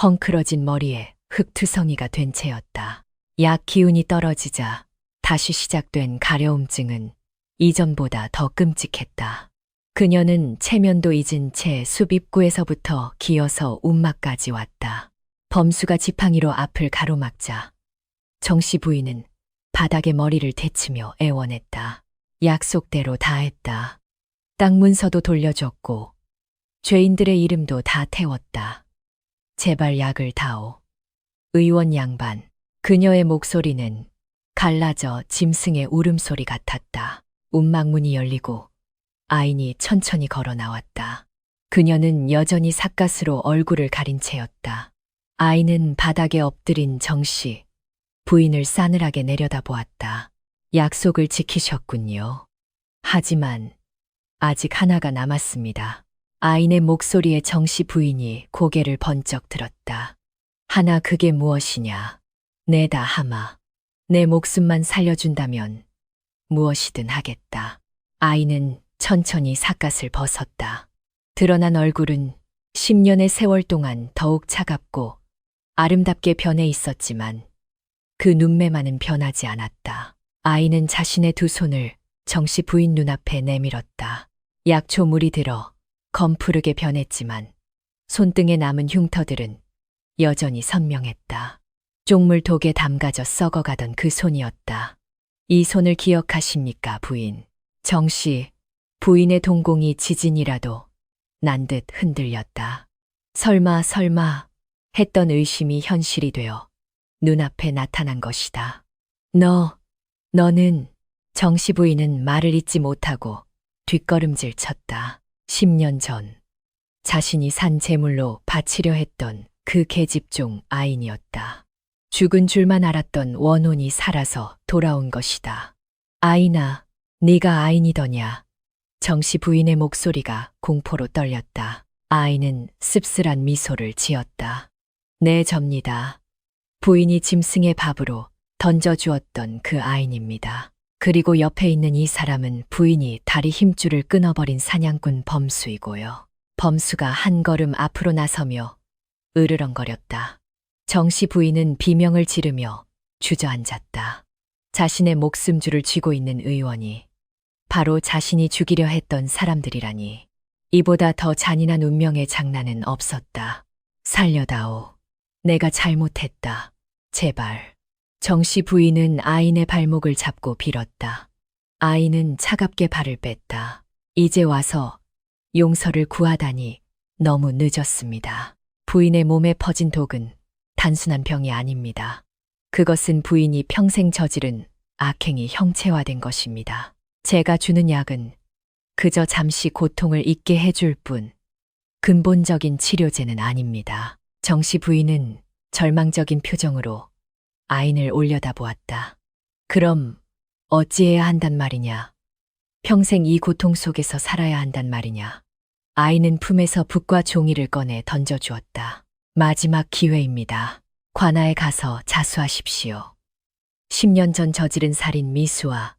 헝클어진 머리에 흑투성이가 된 채였다. 약 기운이 떨어지자 다시 시작된 가려움증은 이전보다 더 끔찍했다. 그녀는 체면도 잊은 채 숲 입구에서부터 기어서 움막까지 왔다. 범수가 지팡이로 앞을 가로막자 정씨 부인은 바닥에 머리를 대치며 애원했다. 약속대로 다 했다. 땅 문서도 돌려줬고 죄인들의 이름도 다 태웠다. 제발 약을 다오. 의원 양반. 그녀의 목소리는 갈라져 짐승의 울음소리 같았다. 움막문이 열리고 아인이 천천히 걸어 나왔다. 그녀는 여전히 삿갓으로 얼굴을 가린 채였다. 아인은 바닥에 엎드린 정씨 부인을 싸늘하게 내려다보았다. 약속을 지키셨군요. 하지만 아직 하나가 남았습니다. 아인의 목소리에 정씨 부인이 고개를 번쩍 들었다. 하나 그게 무엇이냐? 내다 하마. 내 목숨만 살려준다면 무엇이든 하겠다. 아인은 천천히 삿갓을 벗었다. 드러난 얼굴은 10년의 세월 동안 더욱 차갑고 아름답게 변해 있었지만 그 눈매만은 변하지 않았다. 아인은 자신의 두 손을 정씨 부인 눈앞에 내밀었다. 약초물이 들어 검푸르게 변했지만 손등에 남은 흉터들은 여전히 선명했다. 쪽물 독에 담가져 썩어가던 그 손이었다. 이 손을 기억하십니까, 부인? 정씨 부인의 동공이 지진이라도 난 듯 흔들렸다. 설마 했던 의심이 현실이 되어 눈앞에 나타난 것이다. 너는 정씨 부인은 말을 잇지 못하고 뒷걸음질 쳤다. 10년 전 자신이 산 재물로 바치려 했던 그 계집종 아인이었다. 죽은 줄만 알았던 원혼이 살아서 돌아온 것이다. 아인아, 네가 아인이더냐? 정씨 부인의 목소리가 공포로 떨렸다. 아인은 씁쓸한 미소를 지었다. 네, 접니다. 부인이 짐승의 밥으로 던져주었던 그 아인입니다. 그리고 옆에 있는 이 사람은 부인이 다리 힘줄을 끊어버린 사냥꾼 범수이고요. 범수가 한 걸음 앞으로 나서며 으르렁거렸다. 정씨 부인은 비명을 지르며 주저앉았다. 자신의 목숨줄을 쥐고 있는 의원이 바로 자신이 죽이려 했던 사람들이라니. 이보다 더 잔인한 운명의 장난은 없었다. 살려다오. 내가 잘못했다. 제발. 정씨 부인은 아인의 발목을 잡고 빌었다. 아인은 차갑게 발을 뺐다. 이제 와서 용서를 구하다니 너무 늦었습니다. 부인의 몸에 퍼진 독은 단순한 병이 아닙니다. 그것은 부인이 평생 저지른 악행이 형체화된 것입니다. 제가 주는 약은 그저 잠시 고통을 잊게 해줄 뿐 근본적인 치료제는 아닙니다. 정씨 부인은 절망적인 표정으로 아인을 올려다보았다. 그럼 어찌해야 한단 말이냐? 평생 이 고통 속에서 살아야 한단 말이냐? 아이는 품에서 붓과 종이를 꺼내 던져주었다. 마지막 기회입니다. 관아에 가서 자수하십시오. 10년 전 저지른 살인 미수와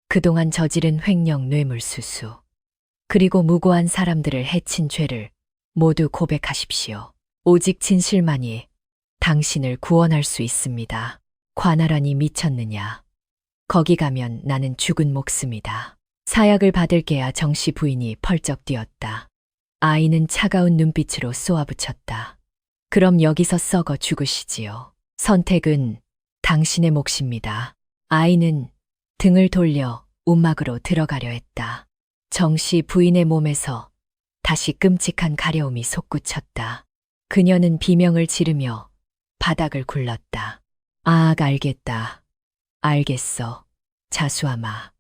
그동안 저지른 횡령 뇌물수수, 그리고 무고한 사람들을 해친 죄를 모두 고백하십시오. 오직 진실만이 당신을 구원할 수 있습니다. 관아라니 미쳤느냐? 거기 가면 나는 죽은 목숨이다. 사약을 받을게야. 정씨 부인이 펄쩍 뛰었다. 아이는 차가운 눈빛으로 쏘아붙였다. 그럼 여기서 썩어 죽으시지요. 선택은 당신의 몫입니다. 아이는 등을 돌려 움막으로 들어가려 했다. 정씨 부인의 몸에서 다시 끔찍한 가려움이 솟구쳤다. 그녀는 비명을 지르며 바닥을 굴렀다. 아, 알겠다. 알겠어. 자수하마.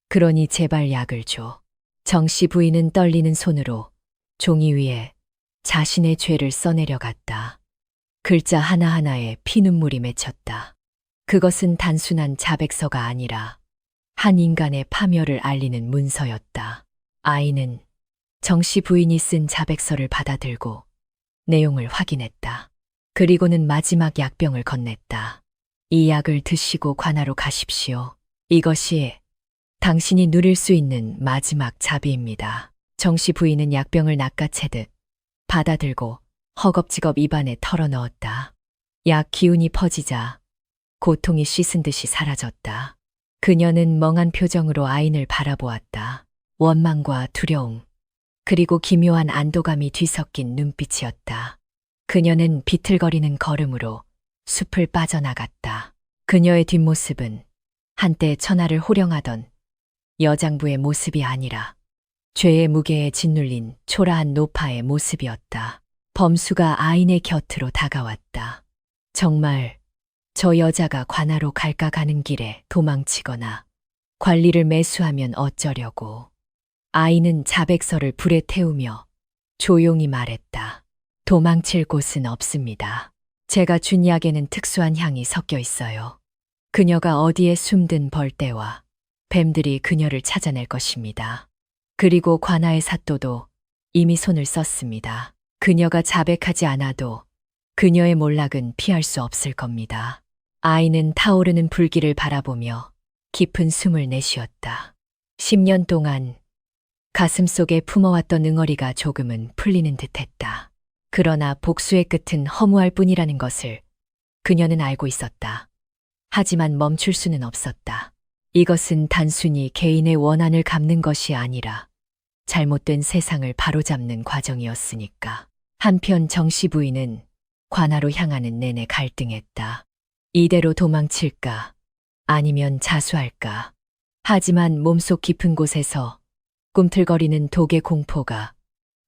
그러니 제발 약을 줘. 정씨 부인은 떨리는 손으로 종이 위에 자신의 죄를 써내려갔다. 글자 하나하나에 피눈물이 맺혔다. 그것은 단순한 자백서가 아니라 한 인간의 파멸을 알리는 문서였다. 아이는 정씨 부인이 쓴 자백서를 받아들고 내용을 확인했다. 그리고는 마지막 약병을 건넸다. 이 약을 드시고 관아로 가십시오. 이것이 당신이 누릴 수 있는 마지막 자비입니다. 정씨 부인은 약병을 낚아채듯 받아들고 허겁지겁 입안에 털어넣었다. 약 기운이 퍼지자 고통이 씻은 듯이 사라졌다. 그녀는 멍한 표정으로 아인을 바라보았다. 원망과 두려움, 그리고 기묘한 안도감이 뒤섞인 눈빛이었다. 그녀는 비틀거리는 걸음으로 숲을 빠져나갔다. 그녀의 뒷모습은 한때 천하를 호령하던 여장부의 모습이 아니라 죄의 무게에 짓눌린 초라한 노파의 모습이었다. 범수가 아인의 곁으로 다가왔다. 정말 저 여자가 관아로 갈까 가는 길에 도망치거나 관리를 매수하면 어쩌려고. 아인은 자백서를 불에 태우며 조용히 말했다. 도망칠 곳은 없습니다. 제가 준 약에는 특수한 향이 섞여 있어요. 그녀가 어디에 숨든 벌떼와 뱀들이 그녀를 찾아낼 것입니다. 그리고 관아의 사또도 이미 손을 썼습니다. 그녀가 자백하지 않아도 그녀의 몰락은 피할 수 없을 겁니다. 아이는 타오르는 불길을 바라보며 깊은 숨을 내쉬었다. 10년 동안 가슴속에 품어왔던 응어리가 조금은 풀리는 듯했다. 그러나 복수의 끝은 허무할 뿐이라는 것을 그녀는 알고 있었다. 하지만 멈출 수는 없었다. 이것은 단순히 개인의 원한을 갚는 것이 아니라 잘못된 세상을 바로잡는 과정이었으니까. 한편 정씨 부인은 관아로 향하는 내내 갈등했다. 이대로 도망칠까? 아니면 자수할까? 하지만 몸속 깊은 곳에서 꿈틀거리는 독의 공포가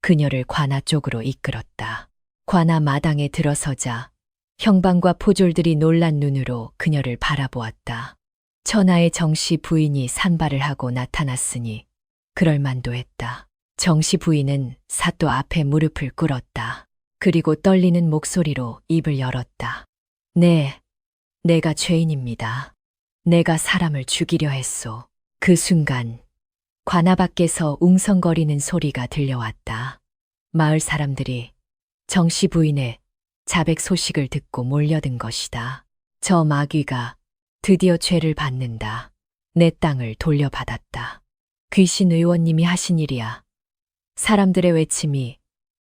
그녀를 관아 쪽으로 이끌었다. 관아 마당에 들어서자 형방과 포졸들이 놀란 눈으로 그녀를 바라보았다. 천하의 정씨 부인이 산발을 하고 나타났으니 그럴 만도 했다. 정씨 부인은 사또 앞에 무릎을 꿇었다. 그리고 떨리는 목소리로 입을 열었다. 네, 내가 죄인입니다. 내가 사람을 죽이려 했소. 그 순간 관아 밖에서 웅성거리는 소리가 들려왔다. 마을 사람들이 정씨 부인의 자백 소식을 듣고 몰려든 것이다. 저 마귀가 드디어 죄를 받는다. 내 땅을 돌려받았다. 귀신 의원님이 하신 일이야. 사람들의 외침이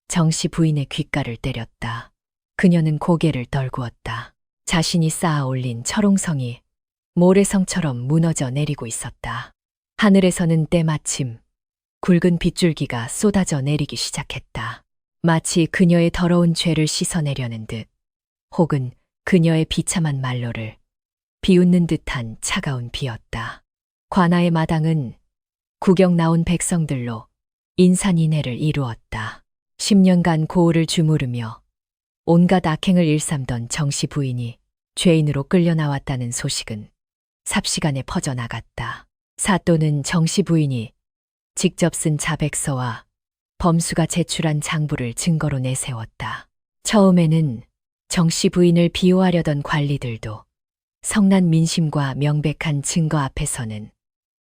정씨 부인의 귓가를 때렸다. 그녀는 고개를 떨구었다. 자신이 쌓아 올린 철옹성이 모래성처럼 무너져 내리고 있었다. 하늘에서는 때마침 굵은 빗줄기가 쏟아져 내리기 시작했다. 마치 그녀의 더러운 죄를 씻어내려는 듯, 혹은 그녀의 비참한 말로를 비웃는 듯한 차가운 비였다. 관아의 마당은 구경 나온 백성들로 인산인해를 이루었다. 10년간 고을을 주무르며 온갖 악행을 일삼던 정씨 부인이 죄인으로 끌려 나왔다는 소식은 삽시간에 퍼져나갔다. 사또는 정씨 부인이 직접 쓴 자백서와 범수가 제출한 장부를 증거로 내세웠다. 처음에는 정씨 부인을 비호하려던 관리들도 성난 민심과 명백한 증거 앞에서는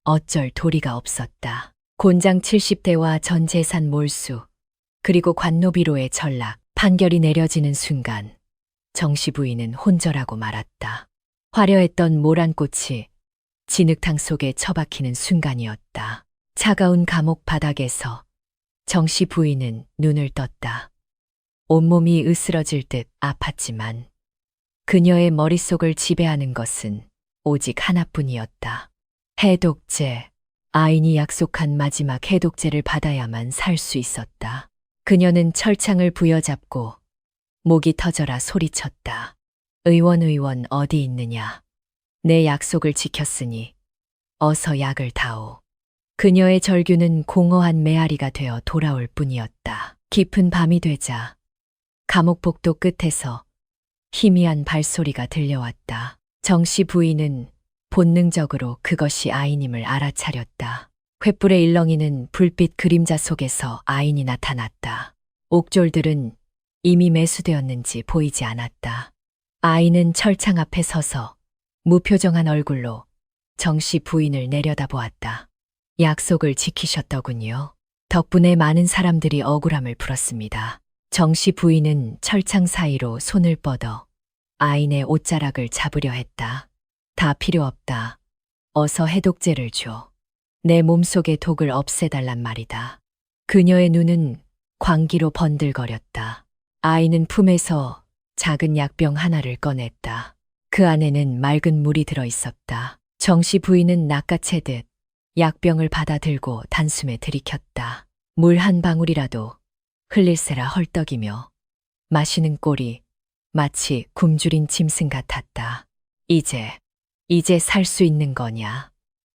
어쩔 도리가 없었다. 곤장 70대와 전 재산 몰수, 그리고 관노비로의 전락, 판결이 내려지는 순간 정씨 부인은 혼절하고 말았다. 화려했던 모란꽃이 진흙탕 속에 처박히는 순간이었다. 차가운 감옥 바닥에서 정씨 부인은 눈을 떴다. 온몸이 으스러질 듯 아팠지만 그녀의 머릿속을 지배하는 것은 오직 하나뿐이었다. 해독제. 아인이 약속한 마지막 해독제를 받아야만 살 수 있었다. 그녀는 철창을 부여잡고 목이 터져라 소리쳤다. 의원 어디 있느냐. 내 약속을 지켰으니 어서 약을 다오. 그녀의 절규는 공허한 메아리가 되어 돌아올 뿐이었다. 깊은 밤이 되자 감옥 복도 끝에서 희미한 발소리가 들려왔다. 정씨 부인은 본능적으로 그것이 아인임을 알아차렸다. 횃불의 일렁이는 불빛 그림자 속에서 아인이 나타났다. 옥졸들은 이미 매수되었는지 보이지 않았다. 아인은 철창 앞에 서서 무표정한 얼굴로 정씨 부인을 내려다보았다. 약속을 지키셨더군요. 덕분에 많은 사람들이 억울함을 풀었습니다. 정씨 부인은 철창 사이로 손을 뻗어 아인의 옷자락을 잡으려 했다. 다 필요 없다. 어서 해독제를 줘. 내 몸속의 독을 없애달란 말이다. 그녀의 눈은 광기로 번들거렸다. 아인은 품에서 작은 약병 하나를 꺼냈다. 그 안에는 맑은 물이 들어 있었다. 정씨 부인은 낚아채듯 약병을 받아들고 단숨에 들이켰다. 물 한 방울이라도 흘릴세라 헐떡이며 마시는 꼴이 마치 굶주린 짐승 같았다. 이제 살 수 있는 거냐.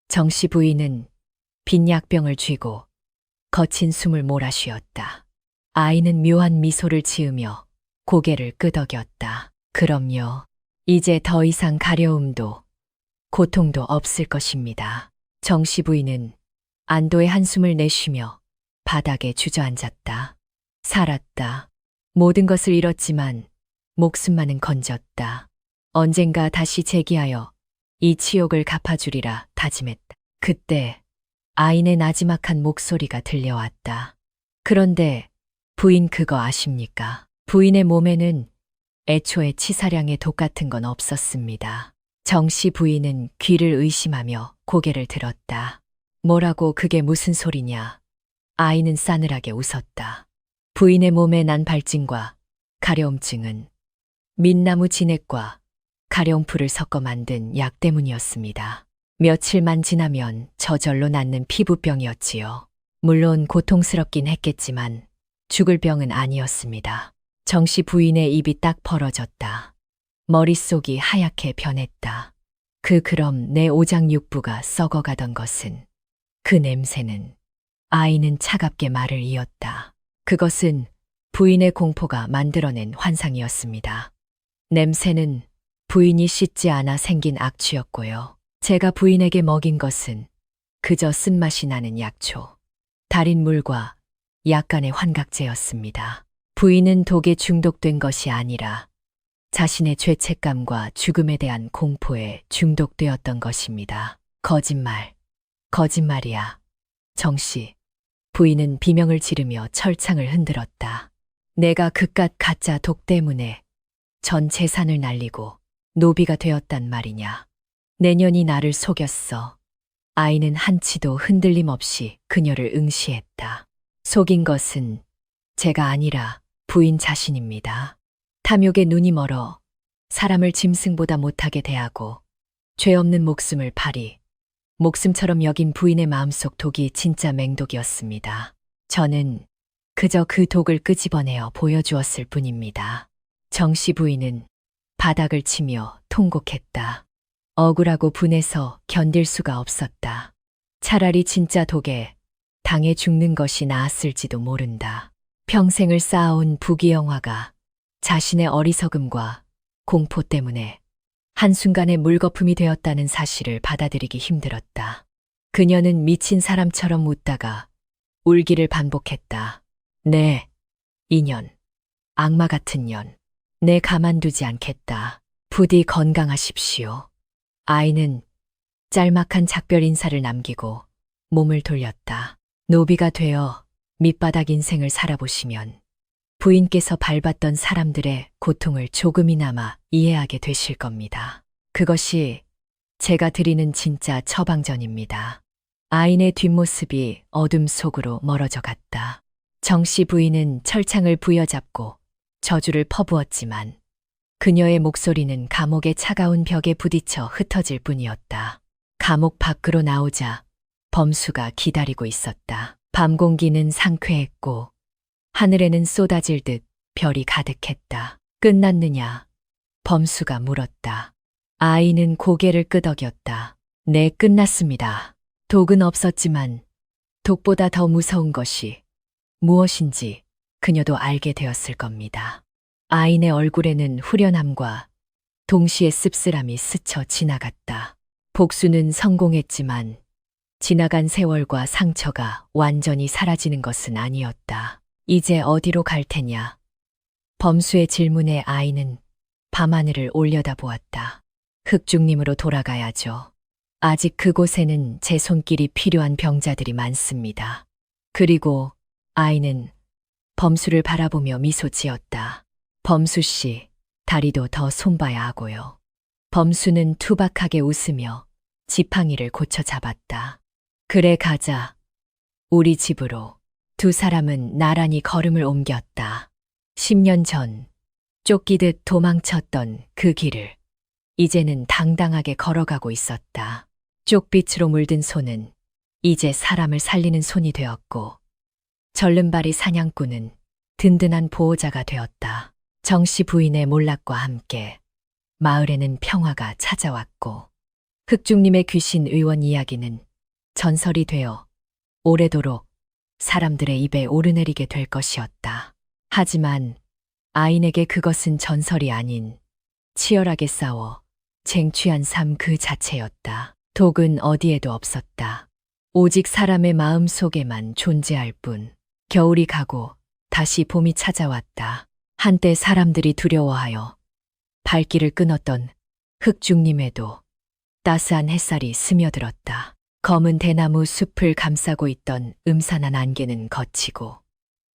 정씨 부인은 빈 약병을 쥐고 거친 숨을 몰아쉬었다. 아이는 묘한 미소를 지으며 고개를 끄덕였다. 그럼요. 이제 더 이상 가려움도 고통도 없을 것입니다. 정씨 부인은 안도의 한숨을 내쉬며 바닥에 주저앉았다. 살았다. 모든 것을 잃었지만 목숨만은 건졌다. 언젠가 다시 재기하여 이 치욕을 갚아주리라 다짐했다. 그때 아인의 나지막한 목소리가 들려왔다. 그런데 부인 그거 아십니까? 부인의 몸에는 애초에 치사량의 독 같은 건 없었습니다. 정씨 부인은 귀를 의심하며 고개를 들었다. 뭐라고 그게 무슨 소리냐? 아이는 싸늘하게 웃었다. 부인의 몸에 난 발진과 가려움증은 민나무 진액과 가려움풀을 섞어 만든 약 때문이었습니다. 며칠만 지나면 저절로 낫는 피부병이었지요. 물론 고통스럽긴 했겠지만 죽을 병은 아니었습니다. 정씨 부인의 입이 딱 벌어졌다. 머릿속이 하얗게 변했다. 그럼 내 오장육부가 썩어가던 것은, 그 냄새는. 아이는 차갑게 말을 이었다. 그것은 부인의 공포가 만들어낸 환상이었습니다. 냄새는 부인이 씻지 않아 생긴 악취였고요. 제가 부인에게 먹인 것은 그저 쓴맛이 나는 약초, 달인 물과 약간의 환각제였습니다. 부인은 독에 중독된 것이 아니라 자신의 죄책감과 죽음에 대한 공포에 중독되었던 것입니다. 거짓말이야. 정씨. 부인은 비명을 지르며 철창을 흔들었다. 내가 그깟 가짜 독 때문에 전 재산을 날리고 노비가 되었단 말이냐. 내년이 나를 속였어. 아이는 한치도 흔들림 없이 그녀를 응시했다. 속인 것은 제가 아니라 부인 자신입니다. 탐욕에 눈이 멀어 사람을 짐승보다 못하게 대하고 죄 없는 목숨을 팔이 목숨처럼 여긴 부인의 마음속 독이 진짜 맹독이었습니다. 저는 그저 그 독을 끄집어내어 보여주었을 뿐입니다. 정씨 부인은 바닥을 치며 통곡했다. 억울하고 분해서 견딜 수가 없었다. 차라리 진짜 독에 당해 죽는 것이 나았을지도 모른다. 평생을 쌓아온 부귀영화가 자신의 어리석음과 공포 때문에 한순간에 물거품이 되었다는 사실을 받아들이기 힘들었다. 그녀는 미친 사람처럼 웃다가 울기를 반복했다. 네, 인연. 악마 같은 년. 내 가만두지 않겠다. 부디 건강하십시오. 아이는 짤막한 작별 인사를 남기고 몸을 돌렸다. 노비가 되어 밑바닥 인생을 살아보시면 부인께서 밟았던 사람들의 고통을 조금이나마 이해하게 되실 겁니다. 그것이 제가 드리는 진짜 처방전입니다. 아인의 뒷모습이 어둠 속으로 멀어져 갔다. 정씨 부인은 철창을 부여잡고 저주를 퍼부었지만 그녀의 목소리는 감옥의 차가운 벽에 부딪혀 흩어질 뿐이었다. 감옥 밖으로 나오자 범수가 기다리고 있었다. 밤 공기는 상쾌했고 하늘에는 쏟아질 듯 별이 가득했다. 끝났느냐? 범수가 물었다. 아이는 고개를 끄덕였다. 네, 끝났습니다. 독은 없었지만 독보다 더 무서운 것이 무엇인지 그녀도 알게 되었을 겁니다. 아인의 얼굴에는 후련함과 동시에 씁쓸함이 스쳐 지나갔다. 복수는 성공했지만 지나간 세월과 상처가 완전히 사라지는 것은 아니었다. 이제 어디로 갈 테냐? 범수의 질문에 아이는 밤하늘을 올려다보았다. 흑중님으로 돌아가야죠. 아직 그곳에는 제 손길이 필요한 병자들이 많습니다. 그리고 아이는 범수를 바라보며 미소 지었다. 범수 씨, 다리도 더 손봐야 하고요. 범수는 투박하게 웃으며 지팡이를 고쳐 잡았다. 그래, 가자. 우리 집으로. 두 사람은 나란히 걸음을 옮겼다. 10년 전 쫓기듯 도망쳤던 그 길을 이제는 당당하게 걸어가고 있었다. 쪽빛으로 물든 손은 이제 사람을 살리는 손이 되었고 절름발이 사냥꾼은 든든한 보호자가 되었다. 정씨 부인의 몰락과 함께 마을에는 평화가 찾아왔고 흑중님의 귀신 의원 이야기는 전설이 되어 오래도록 사람들의 입에 오르내리게 될 것이었다. 하지만 아인에게 그것은 전설이 아닌 치열하게 싸워 쟁취한 삶 그 자체였다. 독은 어디에도 없었다. 오직 사람의 마음 속에만 존재할 뿐. 겨울이 가고 다시 봄이 찾아왔다. 한때 사람들이 두려워하여 발길을 끊었던 흑중님에도 따스한 햇살이 스며들었다. 검은 대나무 숲을 감싸고 있던 음산한 안개는 걷히고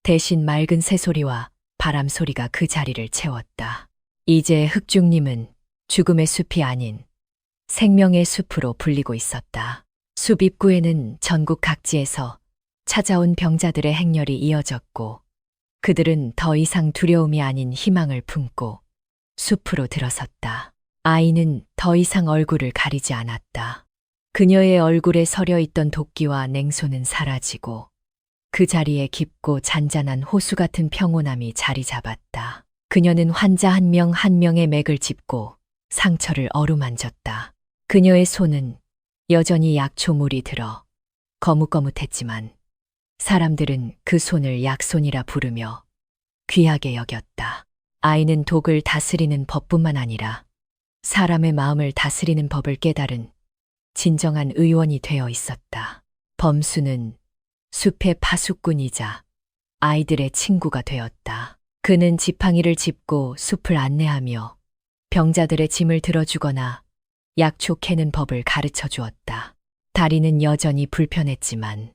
대신 맑은 새소리와 바람 소리가 그 자리를 채웠다. 이제 흑중님은 죽음의 숲이 아닌 생명의 숲으로 불리고 있었다. 숲 입구에는 전국 각지에서 찾아온 병자들의 행렬이 이어졌고 그들은 더 이상 두려움이 아닌 희망을 품고 숲으로 들어섰다. 아이는 더 이상 얼굴을 가리지 않았다. 그녀의 얼굴에 서려 있던 도끼와 냉소는 사라지고 그 자리에 깊고 잔잔한 호수 같은 평온함이 자리 잡았다. 그녀는 환자 한 명 한 명의 맥을 짚고 상처를 어루만졌다. 그녀의 손은 여전히 약초물이 들어 거뭇거뭇했지만 사람들은 그 손을 약손이라 부르며 귀하게 여겼다. 아이는 독을 다스리는 법뿐만 아니라 사람의 마음을 다스리는 법을 깨달은 진정한 의원이 되어 있었다. 범수는 숲의 파수꾼이자 아이들의 친구가 되었다. 그는 지팡이를 짚고 숲을 안내하며 병자들의 짐을 들어주거나 약초 캐는 법을 가르쳐 주었다. 다리는 여전히 불편했지만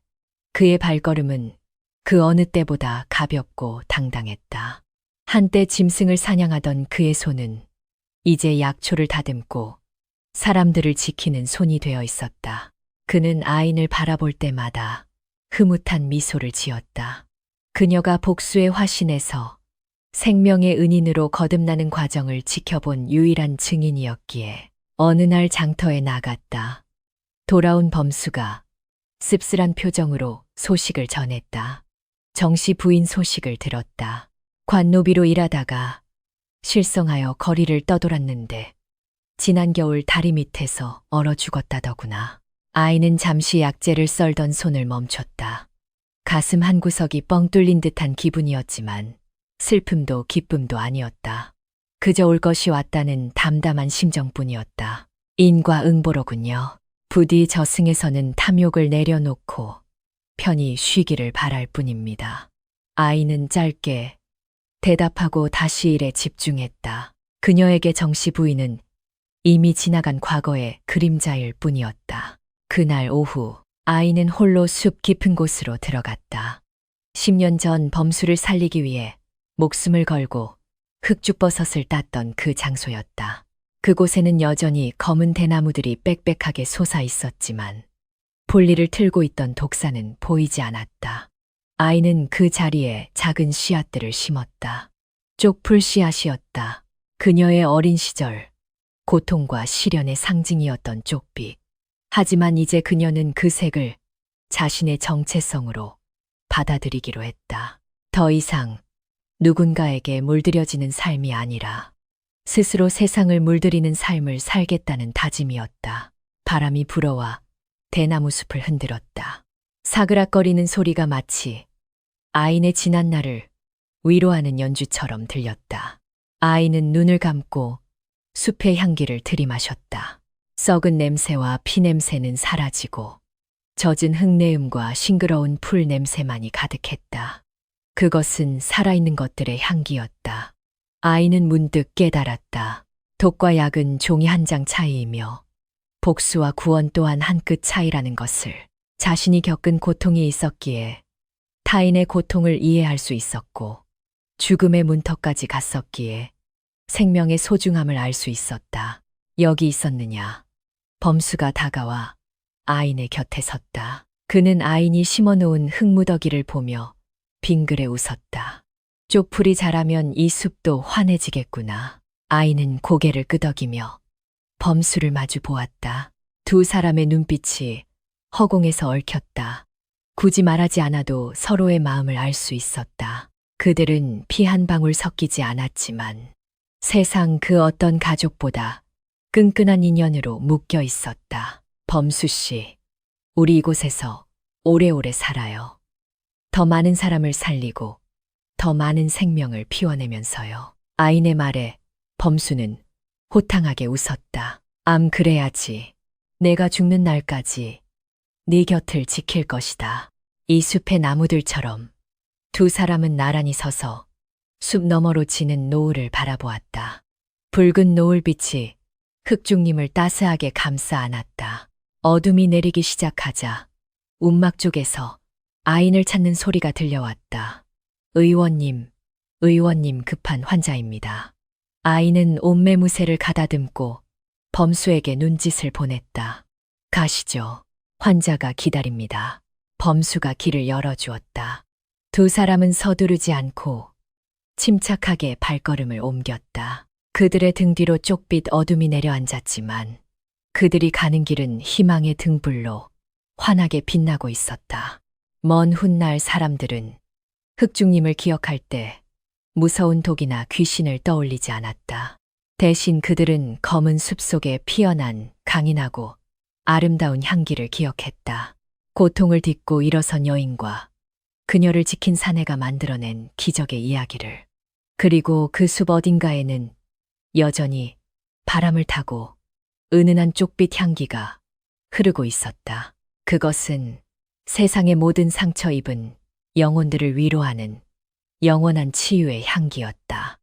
그의 발걸음은 그 어느 때보다 가볍고 당당했다. 한때 짐승을 사냥하던 그의 손은 이제 약초를 다듬고 사람들을 지키는 손이 되어 있었다. 그는 아인을 바라볼 때마다 흐뭇한 미소를 지었다. 그녀가 복수의 화신에서 생명의 은인으로 거듭나는 과정을 지켜본 유일한 증인이었기에 어느 날 장터에 나갔다. 돌아온 범수가 씁쓸한 표정으로 소식을 전했다. 정씨 부인 소식을 들었다. 관노비로 일하다가 실성하여 거리를 떠돌았는데 지난 겨울 다리 밑에서 얼어 죽었다더구나. 아이는 잠시 약재를 썰던 손을 멈췄다. 가슴 한구석이 뻥 뚫린 듯한 기분이었지만 슬픔도 기쁨도 아니었다. 그저 올 것이 왔다는 담담한 심정뿐이었다. 인과응보로군요. 부디 저승에서는 탐욕을 내려놓고 편히 쉬기를 바랄 뿐입니다. 아이는 짧게 대답하고 다시 일에 집중했다. 그녀에게 정씨 부인은 이미 지나간 과거의 그림자일 뿐이었다. 그날 오후 아이는 홀로 숲 깊은 곳으로 들어갔다. 10년 전 범수를 살리기 위해 목숨을 걸고 흑죽버섯을 땄던 그 장소였다. 그곳에는 여전히 검은 대나무들이 빽빽하게 솟아 있었지만 볼일을 틀고 있던 독사는 보이지 않았다. 아이는 그 자리에 작은 씨앗들을 심었다. 쪽풀 씨앗이었다. 그녀의 어린 시절, 고통과 시련의 상징이었던 쪽빛. 하지만 이제 그녀는 그 색을 자신의 정체성으로 받아들이기로 했다. 더 이상 누군가에게 물들여지는 삶이 아니라 스스로 세상을 물들이는 삶을 살겠다는 다짐이었다. 바람이 불어와 대나무 숲을 흔들었다. 사그락거리는 소리가 마치 아인의 지난 날을 위로하는 연주처럼 들렸다. 아이는 눈을 감고 숲의 향기를 들이마셨다. 썩은 냄새와 피냄새는 사라지고 젖은 흙내음과 싱그러운 풀 냄새만이 가득했다. 그것은 살아있는 것들의 향기였다. 아이는 문득 깨달았다. 독과 약은 종이 한 장 차이이며 복수와 구원 또한 한 끗 차이라는 것을. 자신이 겪은 고통이 있었기에 타인의 고통을 이해할 수 있었고 죽음의 문턱까지 갔었기에 생명의 소중함을 알 수 있었다. 여기 있었느냐. 범수가 다가와 아인의 곁에 섰다. 그는 아인이 심어놓은 흙무더기를 보며 빙그레 웃었다. 쪽풀이 자라면 이 숲도 환해지겠구나. 아인은 고개를 끄덕이며 범수를 마주 보았다. 두 사람의 눈빛이 허공에서 얽혔다. 굳이 말하지 않아도 서로의 마음을 알 수 있었다. 그들은 피 한 방울 섞이지 않았지만 세상 그 어떤 가족보다 끈끈한 인연으로 묶여 있었다. 범수 씨, 우리 이곳에서 오래오래 살아요. 더 많은 사람을 살리고 더 많은 생명을 피워내면서요. 아인의 말에 범수는 호탕하게 웃었다. 그래야지. 내가 죽는 날까지 네 곁을 지킬 것이다. 이 숲의 나무들처럼 두 사람은 나란히 서서 숲 너머로 지는 노을을 바라보았다. 붉은 노을빛이 흑중님을 따스하게 감싸 안았다. 어둠이 내리기 시작하자 움막 쪽에서 아인을 찾는 소리가 들려왔다. 의원님 급한 환자입니다. 아인은 옷매무새를 가다듬고 범수에게 눈짓을 보냈다. 가시죠. 환자가 기다립니다. 범수가 길을 열어주었다. 두 사람은 서두르지 않고 침착하게 발걸음을 옮겼다. 그들의 등 뒤로 쪽빛 어둠이 내려앉았지만 그들이 가는 길은 희망의 등불로 환하게 빛나고 있었다. 먼 훗날 사람들은 흑중님을 기억할 때 무서운 독이나 귀신을 떠올리지 않았다. 대신 그들은 검은 숲속에 피어난 강인하고 아름다운 향기를 기억했다. 고통을 딛고 일어선 여인과 그녀를 지킨 사내가 만들어낸 기적의 이야기를. 그리고 그 숲 어딘가에는 여전히 바람을 타고 은은한 쪽빛 향기가 흐르고 있었다. 그것은 세상의 모든 상처 입은 영혼들을 위로하는 영원한 치유의 향기였다.